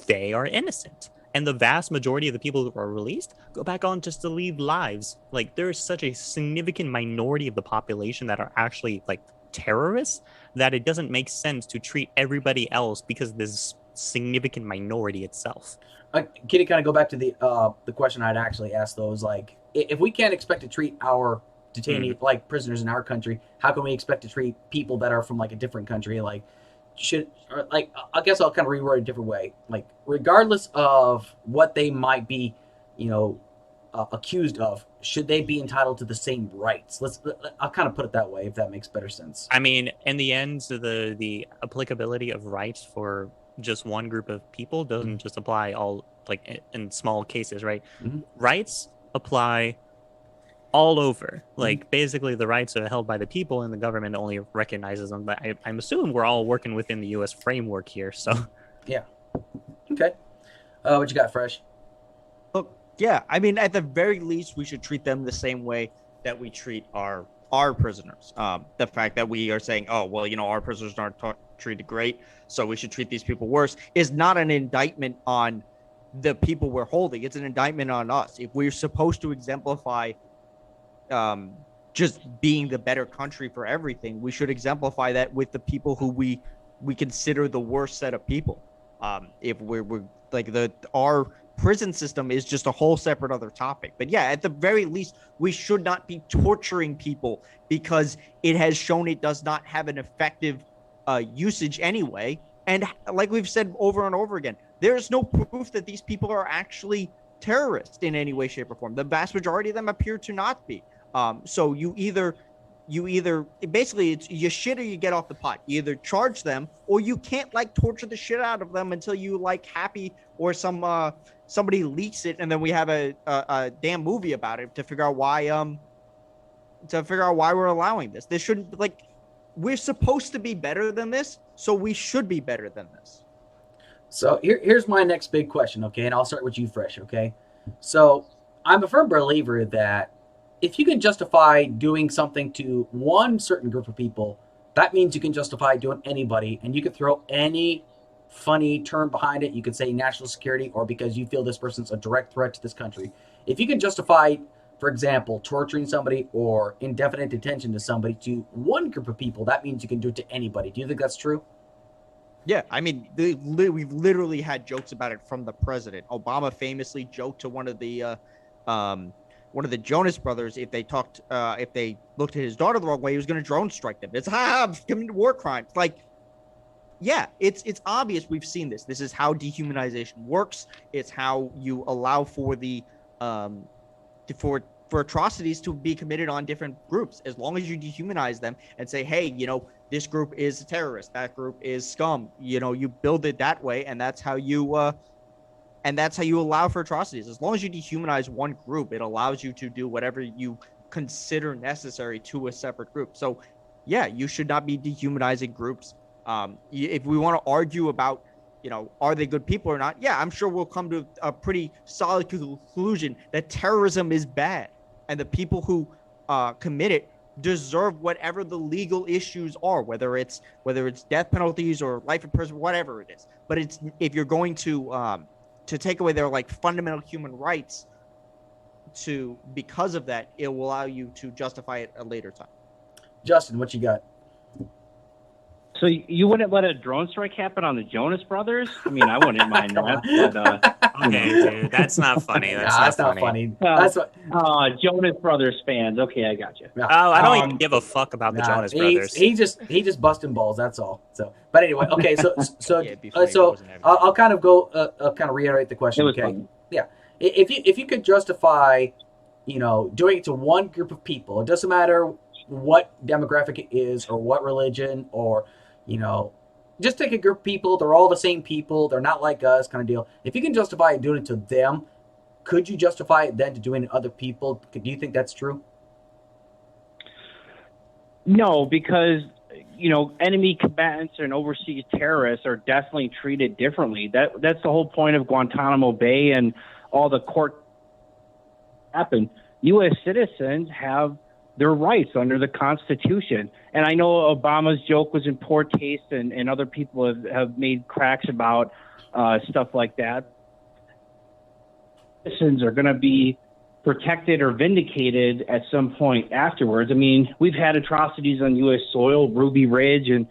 they are innocent. And the vast majority of the people who are released go back on just to lead lives. Like, there is such a significant minority of the population that are actually like terrorists that it doesn't make sense to treat everybody else because this significant minority itself. Can you kind of go back to the question I'd actually asked, though, is like, if we can't expect to treat our detainees like prisoners in our country, how can we expect to treat people that are from like a different country? Like, I guess I'll kind of reword it a different way. Like, regardless of what they might be, accused of, should they be entitled to the same rights? I'll kind of put it that way, if that makes better sense. I mean, in the end, the applicability of rights for just one group of people doesn't just apply all, like, in small cases, right? Rights apply all over. Like, basically the rights are held by the people and the government only recognizes them. But I'm assuming we're all working within the U.S. framework here, so. Yeah. Okay. What you got, Fresh? Look, yeah, I mean, at the very least, we should treat them the same way that we treat our prisoners. The fact that we are saying, oh, well, our prisoners aren't treated great, so we should treat these people worse, is not an indictment on the people we're holding. It's an indictment on us. If we're supposed to exemplify just being the better country for everything, we should exemplify that with the people who we consider the worst set of people. If we're like, our prison system is just a whole separate other topic. But yeah, at the very least, we should not be torturing people because it has shown it does not have an effective usage anyway. And like we've said over and over again, there is no proof that these people are actually terrorists in any way, shape, or form. The vast majority of them appear to not be. So you either basically, it's you shit or you get off the pot. You either charge them or you can't torture the shit out of them until you happy or somebody leaks it, and then we have a damn movie about it to figure out why we're allowing this. This shouldn't, we're supposed to be better than this, so we should be better than this. So here's my next big question, okay? And I'll start with you, Fresh, okay? So I'm a firm believer that if you can justify doing something to one certain group of people, that means you can justify doing anybody, and you can throw any funny term behind it. You could say national security, or because you feel this person's a direct threat to this country. If you can justify, for example, torturing somebody or indefinite detention to somebody to one group of people, that means you can do it to anybody. Do you think that's true? Yeah, I mean, we've literally had jokes about it from the president. Obama famously joked to one of the Jonas brothers, if they looked at his daughter the wrong way, he was going to drone strike them. It's committed war crimes. Yeah, it's obvious. We've seen this. This is how dehumanization works. It's how you allow for the for atrocities to be committed on different groups. As long as you dehumanize them and say, hey, this group is a terrorist, that group is scum. You build it that way, and that's how you allow for atrocities. As long as you dehumanize one group, it allows you to do whatever you consider necessary to a separate group. So, yeah, you should not be dehumanizing groups. If we want to argue about, are they good people or not? Yeah, I'm sure we'll come to a pretty solid conclusion that terrorism is bad, and the people who committed deserve whatever the legal issues are, whether it's death penalties or life in prison, whatever it is. But it's if you're going to take away their like fundamental human rights, because of that, it will allow you to justify it a later time. Justin, what you got? So you wouldn't let a drone strike happen on the Jonas Brothers? I mean, I wouldn't mind that. But, Okay, dude, that's not funny. That's not funny. That's what. Jonas Brothers fans. Okay, I got you. Yeah. Oh, I don't even give a fuck about the Jonas Brothers. He just busting balls. That's all. So, but anyway, okay. So Yeah, I'll kind of go. I'll kind of reiterate the question. Okay. Funny. Yeah. If you could justify, doing it to one group of people, it doesn't matter what demographic it is or what religion or, just take a group of people. They're all the same people. They're not like us, kind of deal. If you can justify doing it to them, could you justify it then to doing it to other people? Do you think that's true? No, because enemy combatants and overseas terrorists are definitely treated differently. That's the whole point of Guantanamo Bay and all the court happen. U.S. citizens have their rights under the Constitution. And I know Obama's joke was in poor taste, and other people have made cracks about stuff like that. Citizens are going to be protected or vindicated at some point afterwards. I mean, we've had atrocities on U.S. soil, Ruby Ridge, and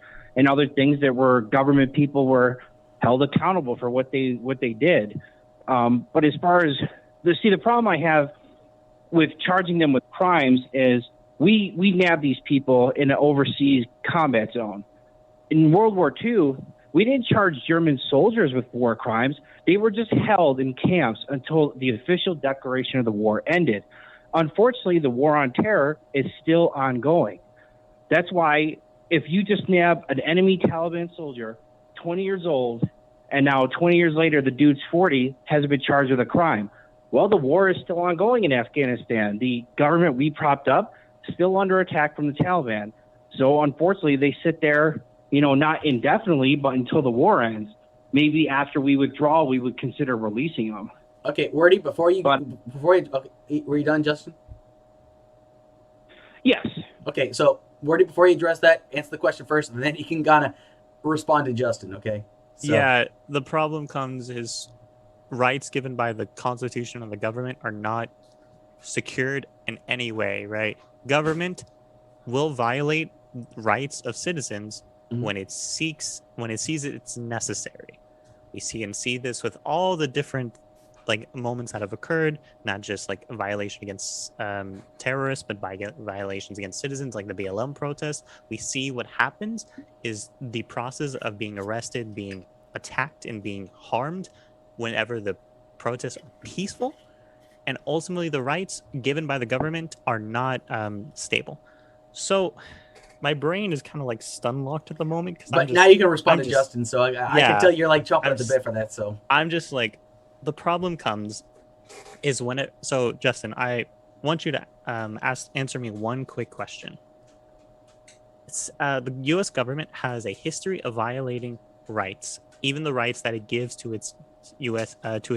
other things that were government people were held accountable for what they did. But as far as the problem I have with charging them with crimes is we nabbed these people in an overseas combat zone. In World War II, we didn't charge German soldiers with war crimes. They were just held in camps until the official declaration of the war ended. Unfortunately, the war on terror is still ongoing. That's why if you just nab an enemy Taliban soldier, 20 years old, and now 20 years later, the dude's 40, hasn't been charged with a crime. Well, the war is still ongoing in Afghanistan. The government we propped up still under attack from the Taliban. So unfortunately, they sit there, not indefinitely, but until the war ends. Maybe after we withdraw, we would consider releasing them. Okay, Wordy, were you done, Justin? Yes. Okay, so Wordy, before you address that, answer the question first, and then you can kind of respond to Justin, okay? So. Yeah, the problem comes is rights given by the Constitution and the government are not secured in any way, right? Government will violate rights of citizens when it sees it's necessary. We see this with all the different moments that have occurred, not just like a violation against terrorists, but by violations against citizens, like the BLM protests. We see what happens is the process of being arrested, being attacked, and being harmed whenever the protests are peaceful, and ultimately the rights given by the government are not stable. So my brain is kind of like stun locked at the moment. But now you can respond to Justin, so I can tell you're like chomping at the bit for that. So I'm just like, the problem comes is when it. So Justin, I want you to answer me one quick question. The U.S. government has a history of violating rights, even the rights that it gives to its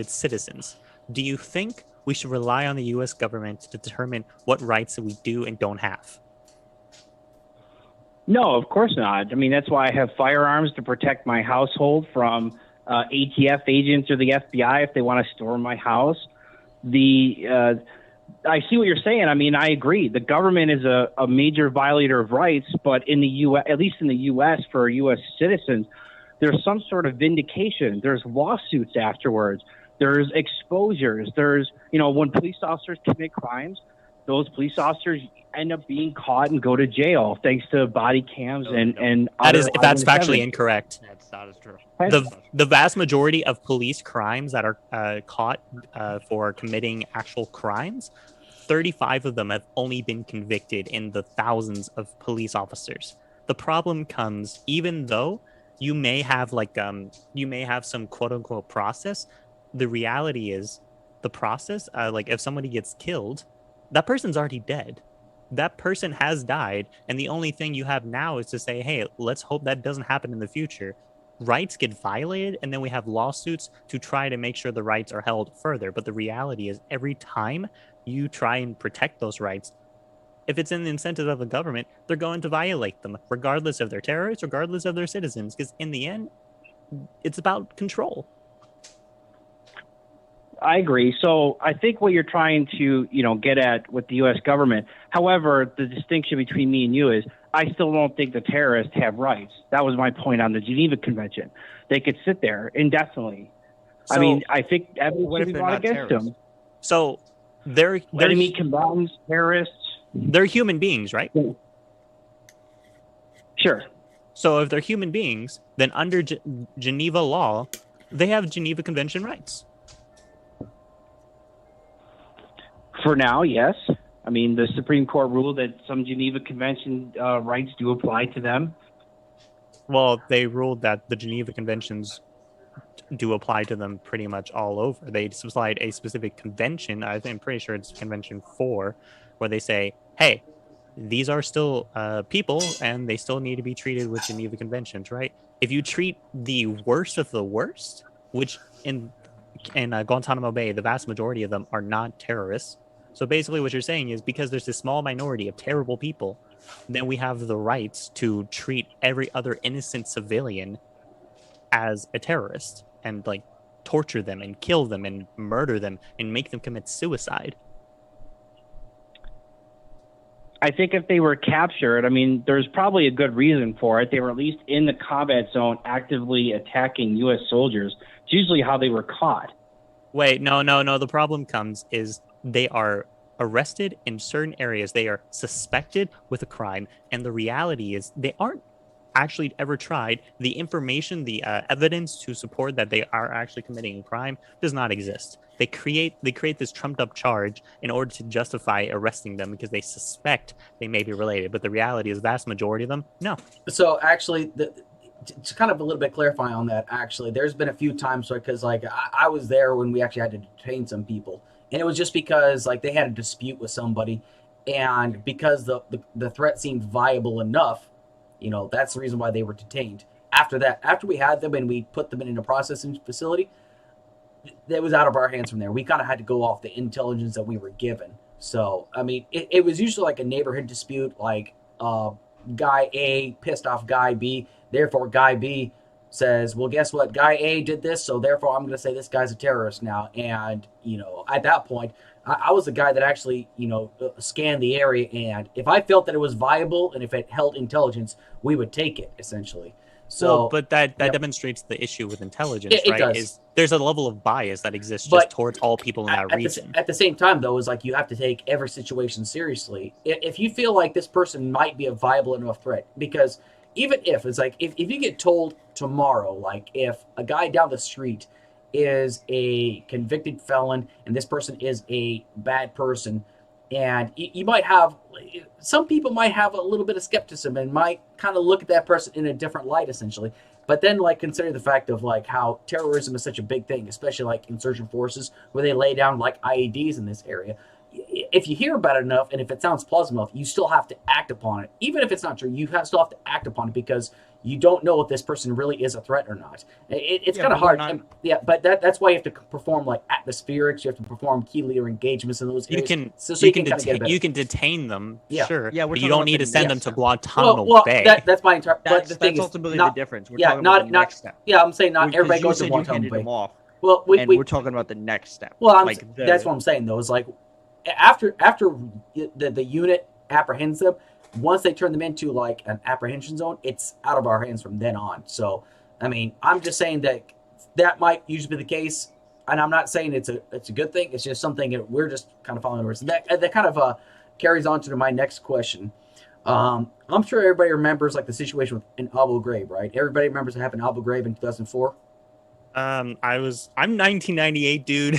citizens. Do you think we should rely on the U.S. government to determine what rights that we do and don't have? No, of course not. I mean, that's why I have firearms to protect my household from ATF agents or the FBI if they want to storm my house. I see what you're saying. I mean, I agree. The government is a major violator of rights, but in the U.S., at least in the U.S., for U.S. citizens, there's some sort of vindication. There's lawsuits afterwards. There's exposures. There's, when police officers commit crimes, those police officers end up being caught and go to jail thanks to body cams and that's factually incorrect. That is true. The vast majority of police crimes that are caught for committing actual crimes, 35 of them have only been convicted in the thousands of police officers. The problem comes even though you may have some quote unquote process. The reality is the process, if somebody gets killed, that person's already dead. That person has died, and the only thing you have now is to say, hey, let's hope that doesn't happen in the future. Rights get violated, and then we have lawsuits to try to make sure the rights are held further. But the reality is every time you try and protect those rights, if it's in the incentive of the government, they're going to violate them, regardless of their terrorists, regardless of their citizens, because in the end, it's about control. I agree. So I think what you're trying to, get at with the U.S. government. However, the distinction between me and you is I still don't think the terrorists have rights. That was my point on the Geneva Convention. They could sit there indefinitely. So, I mean, I think everyone what if should be they're brought not against terrorists? them. So they're Enemy combatants, terrorists. they're human beings, right? Sure. So if they're human beings, then under Geneva law, they have Geneva Convention rights. For now, yes. I mean, the Supreme Court ruled that some Geneva Convention rights do apply to them. Well, they ruled that the Geneva Conventions do apply to them pretty much all over. They supplied a specific convention. I'm pretty sure it's Convention 4, where they say, hey, these are still people, and they still need to be treated with Geneva Conventions, right? If you treat the worst of the worst, which in Guantanamo Bay, the vast majority of them are not terrorists. So basically what you're saying is because there's this small minority of terrible people, then we have the rights to treat every other innocent civilian as a terrorist and like torture them and kill them and murder them and make them commit suicide. I think if they were captured, I mean, there's probably a good reason for it. They were at least in the combat zone actively attacking U.S. soldiers. It's usually how they were caught. Wait, no. The problem comes is they are arrested in certain areas. They are suspected with a crime. And the reality is they aren't actually ever tried. The information, the evidence to support that they are actually committing a crime does not exist. They create this trumped up charge in order to justify arresting them because they suspect they may be related. But the reality is the vast majority of them, no. So actually, to kind of a little bit clarify on that, actually, there's been a few times because like I was there when we actually had to detain some people. And it was just because like they had a dispute with somebody, and because the threat seemed viable enough, that's the reason why they were detained. After that, after we had them and we put them in a processing facility, that was out of our hands from there. We kind of had to go off the intelligence that we were given. So, I mean, it was usually like a neighborhood dispute, like guy A pissed off guy B. Therefore, guy B says, well, guess what? Guy A did this, so therefore I'm going to say this guy's a terrorist now. And, at that point, I was the guy that actually, scanned the area. And if I felt that it was viable and if it held intelligence, we would take it, essentially. So, well, but that demonstrates the issue with intelligence, it right? does. Is there's a level of bias that exists But just towards all people in that region. At the same time, though, is like you have to take every situation seriously. If you feel like this person might be a viable enough threat, because even if it's like if you get told tomorrow, like if a guy down the street is a convicted felon and this person is a bad person, and you might have some people might have a little bit of skepticism and might kind of look at that person in a different light, essentially. But then, like, consider the fact of like how terrorism is such a big thing, especially like insurgent forces where they lay down like IEDs in this area. If you hear about it enough and if it sounds plausible enough, you still have to act upon it. Even if it's not true, you still have to act upon it because you don't know if this person really is a threat or not. It's kind of hard. But that's why you have to perform like atmospherics. You have to perform key leader engagements in those areas. You can detain them, sure. Yeah, but you don't need to send them to Guantanamo Bay. That's my entire. But the thing is, ultimately the difference. We're talking about the next step. Yeah, I'm saying not everybody goes to Guantanamo Bay. Well, we're talking about the next step. Well, that's what I'm saying though. Is like after the unit apprehends them, once they turn them into like an apprehension zone, it's out of our hands from then on. So, I mean, I'm just saying that might usually be the case, and I'm not saying it's a good thing. It's just something that we're just kind of following. So that kind of carries on to my next question. I'm sure everybody remembers like the situation in Abu Ghraib, right? Everybody remembers what happened in Abu Ghraib in 2004. I'm 1998, dude.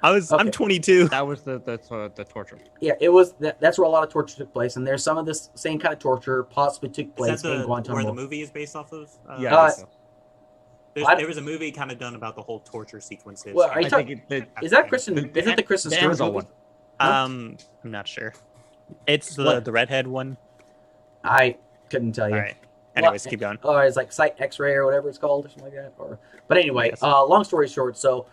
I'm 22. That was the torture. Yeah, it was. That's where a lot of torture took place, and there's some of this same kind of torture possibly took place in Guantanamo. Where the movie is based off of? There was a movie kind of done about the whole torture sequences. Well, are you talking? Is that Kristen? Is it the Kristen Stewart movie? One? I'm not sure. It's the redhead one. I couldn't tell you. All right. Anyways, keep going. It's like Site X-ray or whatever it's called, or something like that. But anyway, yes. Long story short, so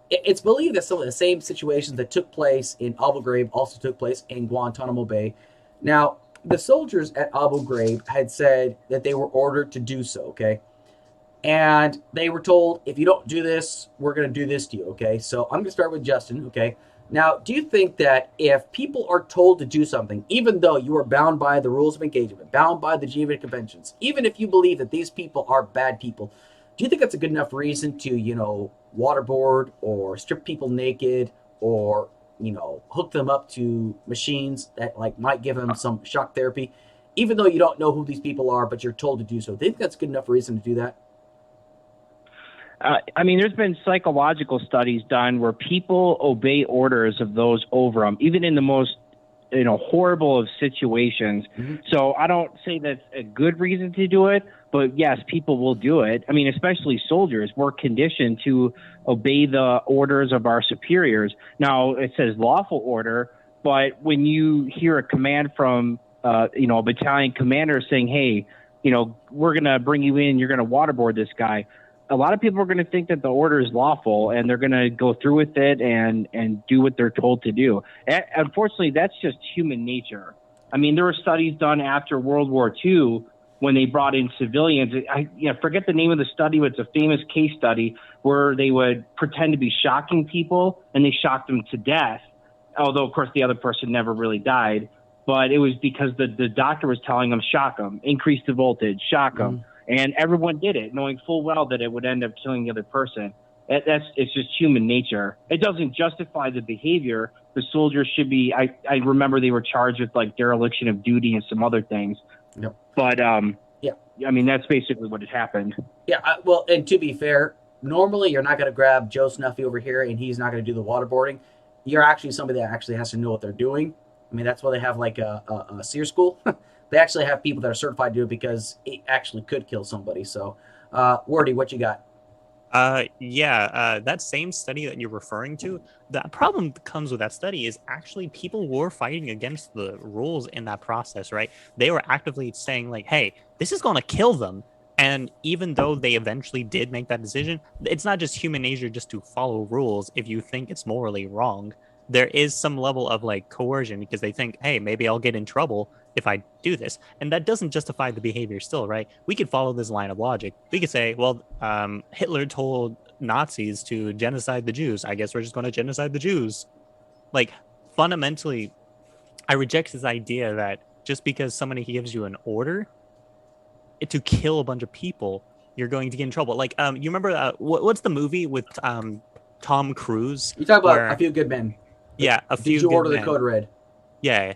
It's believed that some of the same situations that took place in Abu Ghraib also took place in Guantanamo Bay. Now, the soldiers at Abu Ghraib had said that they were ordered to do so, okay? And they were told, if you don't do this, we're going to do this to you, okay? So I'm going to start with Justin, okay? Now, do you think that if people are told to do something, even though you are bound by the rules of engagement, bound by the Geneva Conventions, even if you believe that these people are bad people, do you think that's a good enough reason to, waterboard or strip people naked or, hook them up to machines that might give them some shock therapy, even though you don't know who these people are, but you're told to do so? Do you think that's good enough reason to do that? There's been psychological studies done where people obey orders of those over them, even in the most, horrible of situations. Mm-hmm. So I don't say that's a good reason to do it, but yes, people will do it. Especially soldiers, we're conditioned to obey the orders of our superiors. Now, it says lawful order, but when you hear a command from, a battalion commander saying, hey, we're going to bring you in, you're going to waterboard this guy, a lot of people are going to think that the order is lawful and they're going to go through with it and do what they're told to do. And unfortunately, that's just human nature. There were studies done after World War II when they brought in civilians. I forget the name of the study, but it's a famous case study where they would pretend to be shocking people and they shocked them to death. Although, of course, the other person never really died. But it was because the doctor was telling them, shock them, increase the voltage, shock them. Mm-hmm. And everyone did it, knowing full well that it would end up killing the other person. It's just human nature. It doesn't justify the behavior. The soldiers should be. I remember they were charged with dereliction of duty and some other things. Yep. But yeah, that's basically what had happened. Yeah. Well, and to be fair, normally you're not going to grab Joe Snuffy over here and he's not going to do the waterboarding. You're actually somebody that actually has to know what they're doing. That's why they have a SEER school. They actually have people that are certified to do it because it actually could kill somebody. So, Wordy, what you got? That same study that you're referring to, the problem that comes with that study is actually people were fighting against the rules in that process, right? They were actively saying hey, this is going to kill them. And even though they eventually did make that decision, it's not just human nature just to follow rules if you think it's morally wrong. There is some level of coercion because they think, hey, maybe I'll get in trouble if I do this. And that doesn't justify the behavior still, right? We could follow this line of logic. We could say, well, Hitler told Nazis to genocide the Jews. I guess we're just going to genocide the Jews. Fundamentally, I reject this idea that just because somebody gives you an order to kill a bunch of people, you're going to get in trouble. You remember, what's the movie with Tom Cruise? You talk about A Few Good Men. Yeah, A Few Did you Good order Men. the code red? Yeah.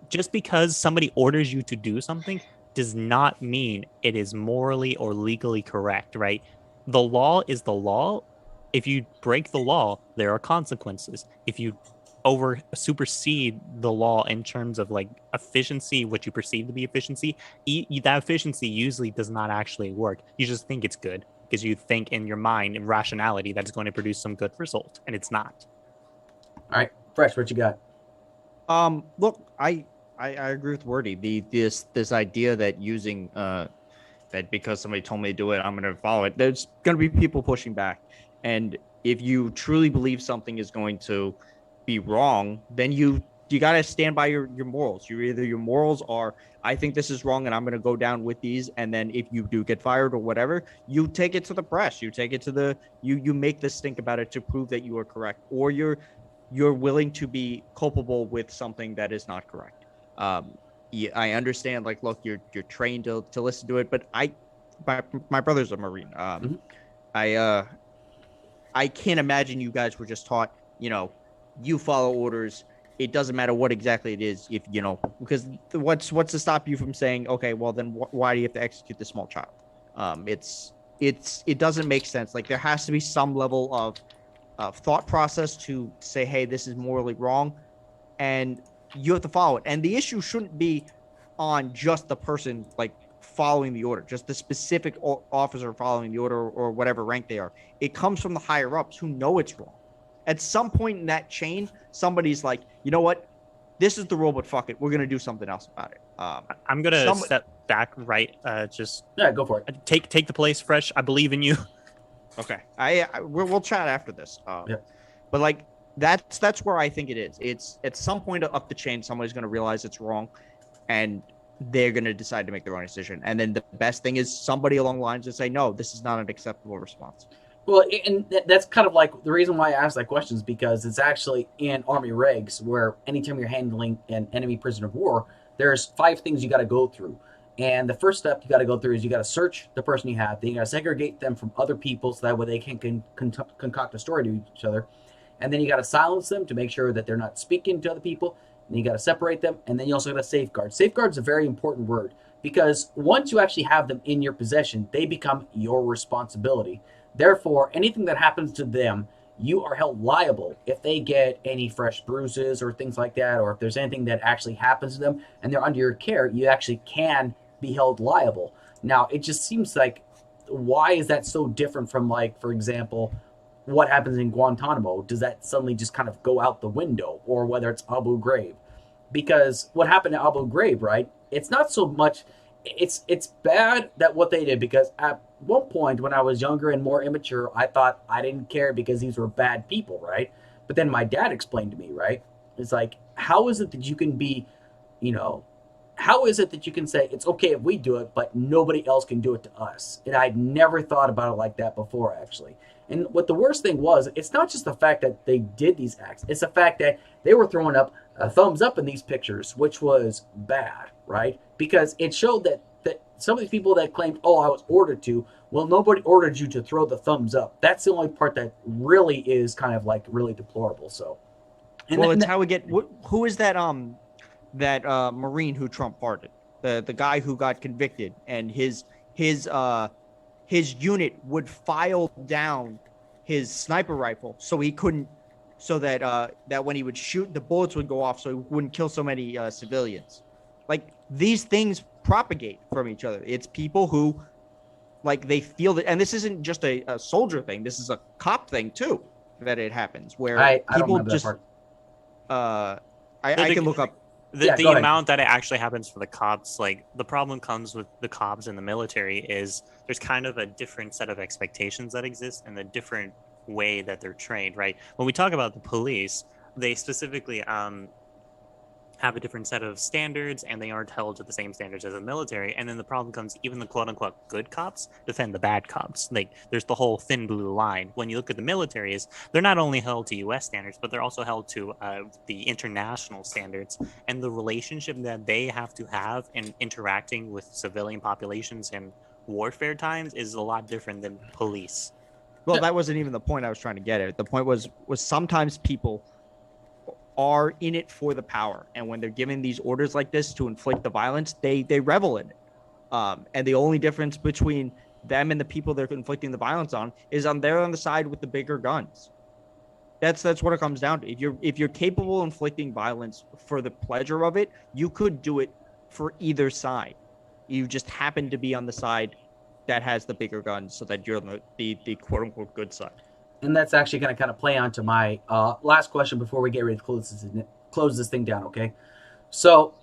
Just because somebody orders you to do something does not mean it is morally or legally correct, right? The law is the law. If you break the law, there are consequences. If you supersede the law in terms of efficiency, what you perceive to be efficiency, that efficiency usually does not actually work. You just think it's good because you think in your mind, in rationality, that it's going to produce some good result, and it's not. All right, Fresh, what you got? Look, I agree with Wordy. This idea that using that because somebody told me to do it, I'm going to follow it. There's going to be people pushing back, and if you truly believe something is going to be wrong, then you got to stand by your morals. Your morals are, I think this is wrong, and I'm going to go down with these. And then if you do get fired or whatever, you take it to the press. You take it to you make this stink about it to prove that you are correct, or you're willing to be culpable with something that is not correct. I understand, look, you're trained to listen to it, but my brother's a Marine. I can't imagine you guys were just taught, you follow orders. It doesn't matter what exactly it is, if because what's to stop you from saying, okay, well then why do you have to execute this small child? It doesn't make sense. There has to be some level of thought process to say, hey, this is morally wrong, and you have to follow it. And the issue shouldn't be on just the person following the order, just the specific officer following the order or whatever rank they are. It comes from the higher ups who know it's wrong. At some point in that chain, somebody's like, you know what? This is the rule, but fuck it. We're going to do something else about it. I'm going to step back, right? Yeah, go for it. Take the place, Fresh. I believe in you. Okay. We'll chat after this. Yep. But like that's where I think it is. It's at some point up the chain, somebody's going to realize it's wrong, and they're going to decide to make their own decision. And then the best thing is somebody along the lines to say, no, this is not an acceptable response. Well, and that's kind of like the reason why I asked that question is because it's actually in Army regs where anytime you're handling an enemy prisoner of war, there's 5 things you got to go through. And the first step you got to go through is you got to search the person you have. Then you got to segregate them from other people so that way they can concoct a story to each other. And then you got to silence them to make sure that they're not speaking to other people. And you got to separate them. And then you also got to safeguard. Safeguard is a very important word because once you actually have them in your possession, they become your responsibility. Therefore, anything that happens to them, you are held liable if they get any fresh bruises or things like that, or if there's anything that actually happens to them and they're under your care, you actually can be held liable. Now, it just seems like, why is that so different from, like, for example, what happens in Guantanamo? Does that suddenly just kind of go out the window, or whether it's Abu Ghraib? Because what happened at Abu Ghraib, right? It's not so much, it's bad that what they did, because at one point when I was younger and more immature, I thought I didn't care because these were bad people, right? But then my dad explained to me, right? It's like, how is it that you can be, how is it that you can say it's okay if we do it, but nobody else can do it to us? And I'd never thought about it like that before, actually. And what the worst thing was, it's not just the fact that they did these acts. It's the fact that they were throwing up a thumbs up in these pictures, which was bad, right? Because it showed that some of these people that claimed, oh, I was ordered to, well, nobody ordered you to throw the thumbs up. That's the only part that really is kind of like really deplorable. So, it's how we get. Who is that? That Marine who Trump pardoned, the guy who got convicted, and his unit would file down his sniper rifle so he couldn't, so that when he would shoot, the bullets would go off, so he wouldn't kill so many civilians. Like, these things propagate from each other. It's people who, like, they feel that, and this isn't just a soldier thing. This is a cop thing too, that it happens where people just. I can look up. The amount that it actually happens for the cops, like, the problem comes with the cops in the military is there's kind of a different set of expectations that exist and the different way that they're trained, right? When we talk about the police, they specifically have a different set of standards and they aren't held to the same standards as the military. And then the problem comes, even the quote unquote good cops defend the bad cops. Like, there's the whole thin blue line. When you look at the militaries, they're not only held to US standards, but they're also held to the international standards, and the relationship that they have to have in interacting with civilian populations in warfare times is a lot different than police. Well, that wasn't even the point I was trying to get at. The point was sometimes people are in it for the power, and when they're given these orders like this to inflict the violence, they revel in it. And the only difference between them and the people they're inflicting the violence on is they're on the side with the bigger guns. That's what it comes down to. If you're capable of inflicting violence for the pleasure of it, you could do it for either side. You just happen to be on the side that has the bigger guns, so that you're on the quote unquote good side. And that's actually going to kind of play on to my last question before we get ready to close this thing down, okay? So,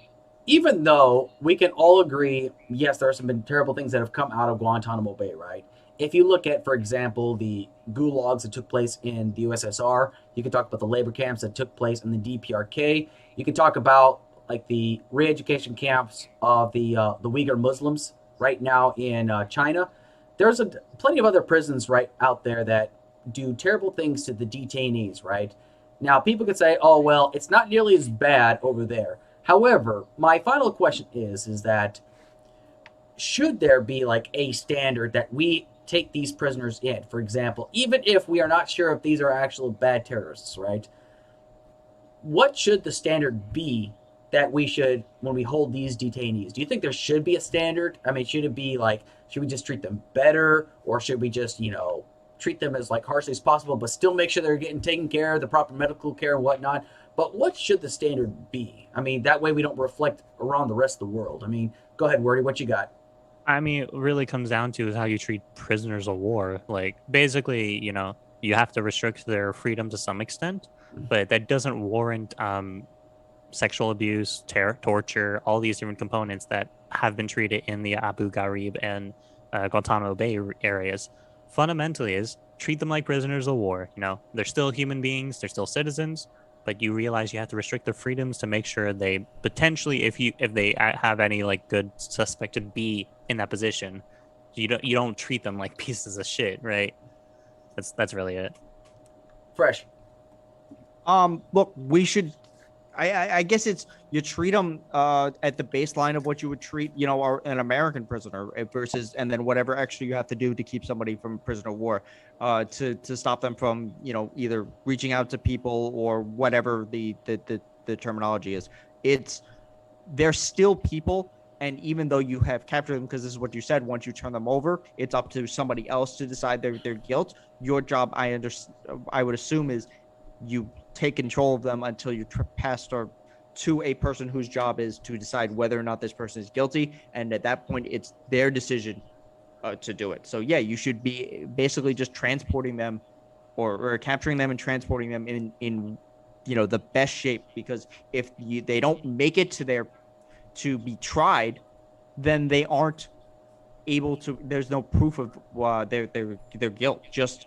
even though we can all agree, yes, there are some terrible things that have come out of Guantanamo Bay, right? If you look at, for example, the gulags that took place in the USSR, you can talk about the labor camps that took place in the DPRK. You can talk about, like, the re-education camps of the Uyghur Muslims right now in China. There's plenty of other prisons right out there that do terrible things to the detainees, right? Now, people could say, oh, well, it's not nearly as bad over there. However, my final question is that should there be, like, a standard that we take these prisoners in? For example, even if we are not sure if these are actual bad terrorists, right? What should the standard be that we should, when we hold these detainees? Do you think there should be a standard? I mean, should it be like, should we just treat them better, or should we just, treat them as, like, harshly as possible, but still make sure they're getting taken care of, the proper medical care and whatnot? But what should the standard be? I mean, that way we don't reflect around the rest of the world. I mean, go ahead, Wordy, what you got? I mean, it really comes down to how you treat prisoners of war. Like, basically, you have to restrict their freedom to some extent, but that doesn't warrant sexual abuse, torture, all these different components that have been treated in the Abu Ghraib and Guantanamo Bay areas. fundamentally is treat them like prisoners of war. You know, they're still human beings, they're still citizens, but you realize you have to restrict their freedoms to make sure they potentially, if they have any like good suspect to be in that position, you don't treat them like pieces of shit, right? That's really it. Fresh. Look, we should. I guess it's you treat them at the baseline of what you would treat, an American prisoner versus, and then whatever extra you have to do to keep somebody from prisoner of war, to stop them from, either reaching out to people or whatever the terminology is. They're still people. And even though you have captured them, because this is what you said, once you turn them over, it's up to somebody else to decide their guilt. Your job, I would assume, is you take control of them until you pass to a person whose job is to decide whether or not this person is guilty. And at that point, it's their decision to do it. So, yeah, you should be basically just transporting them or capturing them and transporting them in the best shape. Because if they don't make it to be tried, then they aren't able to. There's no proof of their guilt. Just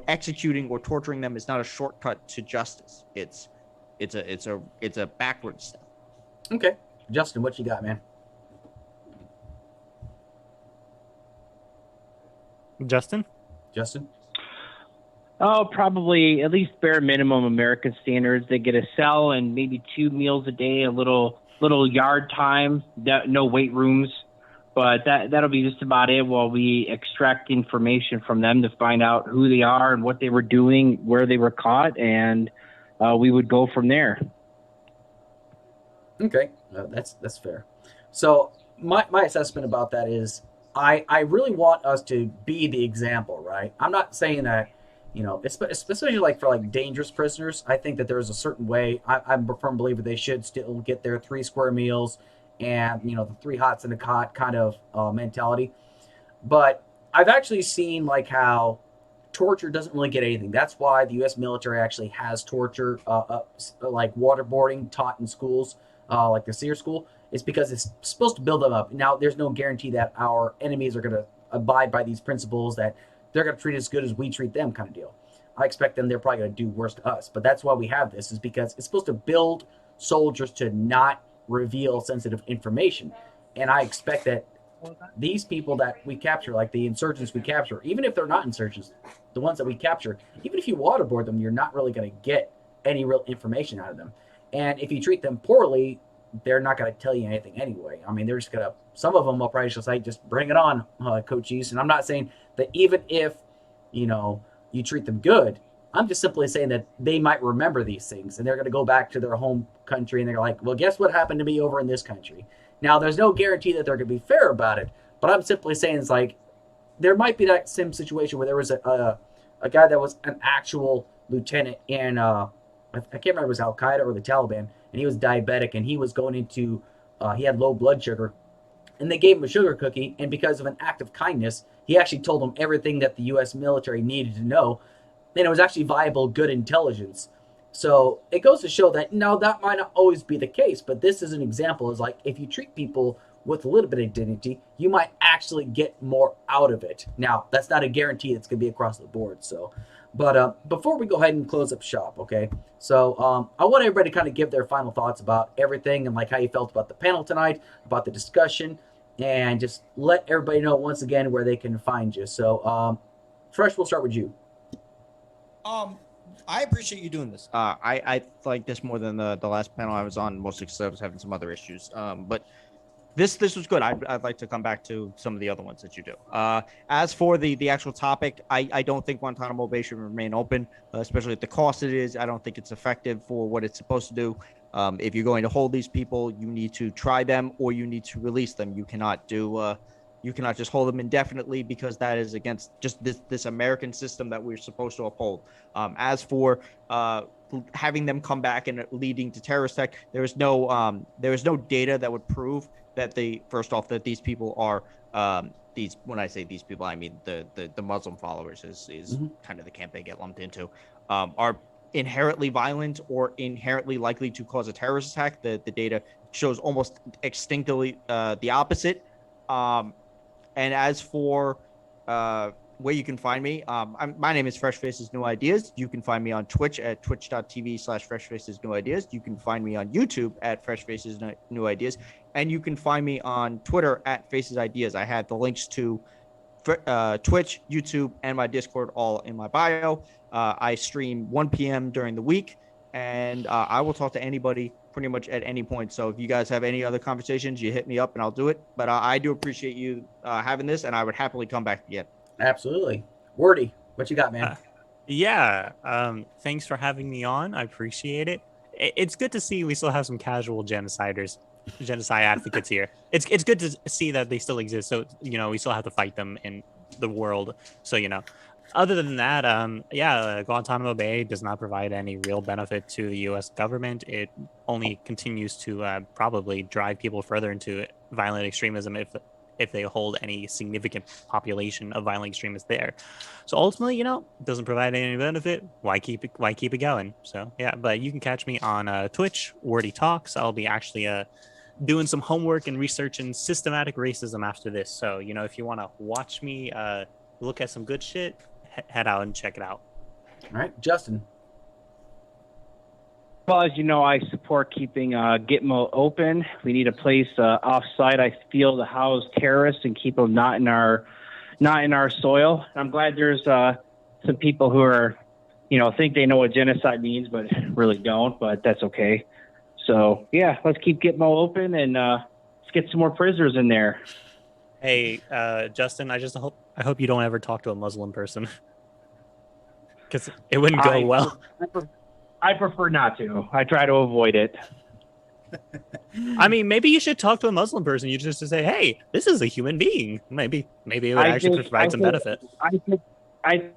executing or torturing them is not a shortcut to justice. It's a backward step. Okay, Justin, what you got, man? Justin. Oh, probably at least bare minimum American standards. They get a cell and maybe 2 meals a day, a little yard time, no weight rooms. But that'll be just about it while we extract information from them to find out who they are and what they were doing, where they were caught, and we would go from there. Okay, that's fair. So my assessment about that is I really want us to be the example, right? I'm not saying that, especially for dangerous prisoners, I think that there's a certain way. I'm a firm believer they should still get their 3 square meals and, the 3 hots in a cot kind of mentality. But I've actually seen how torture doesn't really get anything. That's why the U.S. military actually has torture, like waterboarding taught in schools, like the SEER school. It's because it's supposed to build them up. Now, there's no guarantee that our enemies are going to abide by these principles, that they're going to treat us good as we treat them kind of deal. I expect they're probably going to do worse to us. But that's why we have this, is because it's supposed to build soldiers to not reveal sensitive information. And I expect that these people that we capture, like the insurgents we capture, even if they're not insurgents, the ones that we capture, even if you waterboard them, you're not really going to get any real information out of them. And if you treat them poorly, they're not going to tell you anything anyway. I mean, they're just going to, some of them will probably just say, just bring it on, Coach East. And I'm not saying that even if, you treat them good, I'm just simply saying that they might remember these things and they're going to go back to their home country and they're like, well, guess what happened to me over in this country? Now, there's no guarantee that they're going to be fair about it, but I'm simply saying it's there might be that same situation where there was a guy that was an actual lieutenant in, I can't remember if it was Al-Qaeda or the Taliban, and he was diabetic and he was going into, he had low blood sugar, and they gave him a sugar cookie, and because of an act of kindness, he actually told them everything that the U.S. military needed to know, and it was actually viable, good intelligence. So it goes to show that, no, that might not always be the case, but this is an example. Is if you treat people with a little bit of dignity, you might actually get more out of it. Now, that's not a guarantee that's going to be across the board. So, but before we go ahead and close up shop, okay? So I want everybody to kind of give their final thoughts about everything and how you felt about the panel tonight, about the discussion, and just let everybody know once again where they can find you. So, Fresh, we'll start with you. I appreciate you doing this. I like this more than the last panel I was on, mostly because I was having some other issues. But this was good. I'd like to come back to some of the other ones that you do. As for the actual topic, I don't think Guantanamo Bay should remain open, especially at the cost it is. I don't think it's effective for what it's supposed to do. If you're going to hold these people, you need to try them or you need to release them. You cannot just hold them indefinitely, because that is against just this American system that we're supposed to uphold. As for having them come back and leading to terrorist attack, there is no data that would prove that that these people are these. When I say these people, I mean the Muslim followers is kind of the camp they get lumped into, are inherently violent or inherently likely to cause a terrorist attack. The data shows almost instinctively the opposite. And as for where you can find me. My name is Fresh Faces New Ideas. You can find me on Twitch at twitch.tv/Fresh Faces New Ideas. You can find me on YouTube at Fresh Faces New Ideas. And you can find me on Twitter at Faces Ideas. I had the links to Twitch, YouTube, and my Discord all in my bio. I stream 1 p.m. during the week, and I will talk to anybody pretty much at any point. So if you guys have any other conversations, you hit me up and I'll do it. But I do appreciate you having this, and I would happily come back again. Absolutely. Wordy, what you got, man? Thanks for having me on. I appreciate it. It's good to see we still have some casual genocide advocates here. It's good to see that they still exist. So, we still have to fight them in the world. So, other than that, Guantanamo Bay does not provide any real benefit to the U.S. government. It only continues to probably drive people further into violent extremism if they hold any significant population of violent extremists there. So ultimately, it doesn't provide any benefit. Why keep it going? So yeah, but you can catch me on Twitch, Wordy Talks. I'll be actually doing some homework and research in systematic racism after this. So, if you want to watch me look at some good shit, head out and check it out. All right, Justin. Well, as you know, I support keeping Gitmo open. We need a place off-site, I feel, to house terrorists and keep them not in our soil. I'm glad there's some people who are, think they know what genocide means, but really don't. But that's okay. So yeah, let's keep Gitmo open and let's get some more prisoners in there. Hey, Justin, I hope you don't ever talk to a Muslim person, because it wouldn't go well. I prefer not to. I try to avoid it. I mean, maybe you should talk to a Muslim person. You just to say, "Hey, this is a human being." Maybe it would actually provide some benefit. I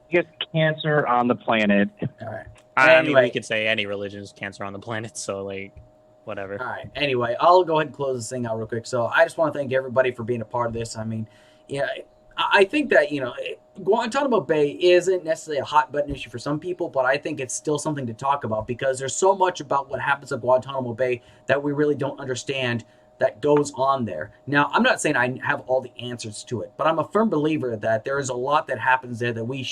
get cancer on the planet. All right. I mean, we could say any religion is cancer on the planet. So, whatever. All right. Anyway, I'll go ahead and close this thing out real quick. So I just want to thank everybody for being a part of this. I mean, I think that, Guantanamo Bay isn't necessarily a hot button issue for some people, but I think it's still something to talk about because there's so much about what happens at Guantanamo Bay that we really don't understand that goes on there. Now, I'm not saying I have all the answers to it, but I'm a firm believer that there is a lot that happens there that we,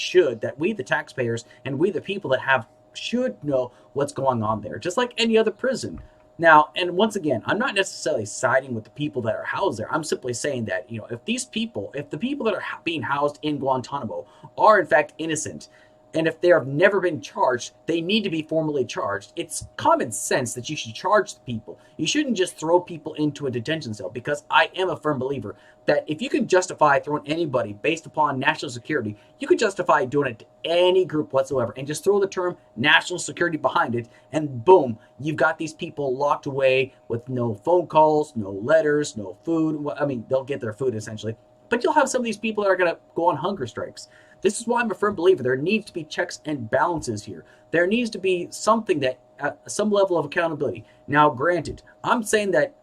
the taxpayers, and we, the people that should know what's going on there, just like any other prison. Now, and once again, I'm not necessarily siding with the people that are housed there. I'm simply saying that, if the people that are being housed in Guantanamo are in fact innocent, and if they have never been charged, they need to be formally charged. It's common sense that you should charge the people. You shouldn't just throw people into a detention cell, because I am a firm believer that if you can justify throwing anybody based upon national security, you could justify doing it to any group whatsoever and just throw the term national security behind it, and boom, you've got these people locked away with no phone calls, no letters, no food. I mean, they'll get their food essentially, but you'll have some of these people that are going to go on hunger strikes. This is why I'm a firm believer there needs to be checks and balances here. There needs to be something that, some level of accountability. Now, granted, I'm not saying that,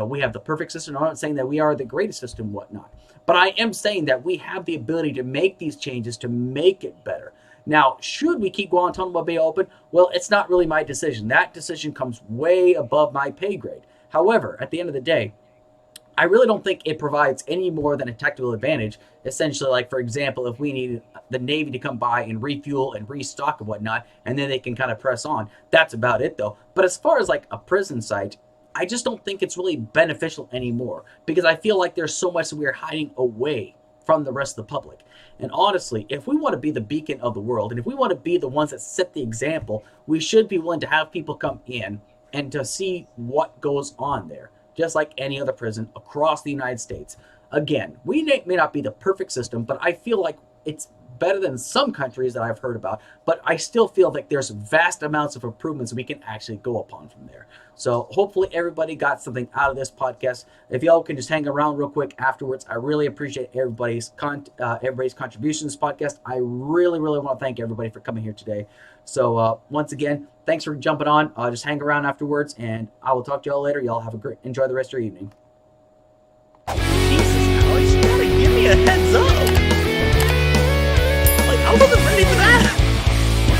we have the perfect system. I'm not saying that we are the greatest system, whatnot. But I am saying that we have the ability to make these changes to make it better. Now, should we keep Guantanamo Bay open? Well, it's not really my decision. That decision comes way above my pay grade. However, at the end of the day, I really don't think it provides any more than a tactical advantage. Essentially, like, for example, if we need the Navy to come by and refuel and restock and whatnot, and then they can kind of press on. That's about it, though. But as far as, like, a prison site, I just don't think it's really beneficial anymore, because I feel like there's so much that we're hiding away from the rest of the public. And honestly, if we want to be the beacon of the world, and if we want to be the ones that set the example, we should be willing to have people come in and to see what goes on there, just like any other prison across the United States. Again, we may not be the perfect system, but I feel like it's better than some countries that I've heard about, but I still feel like there's vast amounts of improvements we can actually go upon from there. So hopefully everybody got something out of this podcast. If y'all can just hang around real quick afterwards, I really appreciate everybody's contribution to this podcast. I really, really want to thank everybody for coming here today. So once again, thanks for jumping on. Just hang around afterwards, and I will talk to y'all later. Y'all have enjoy the rest of your evening.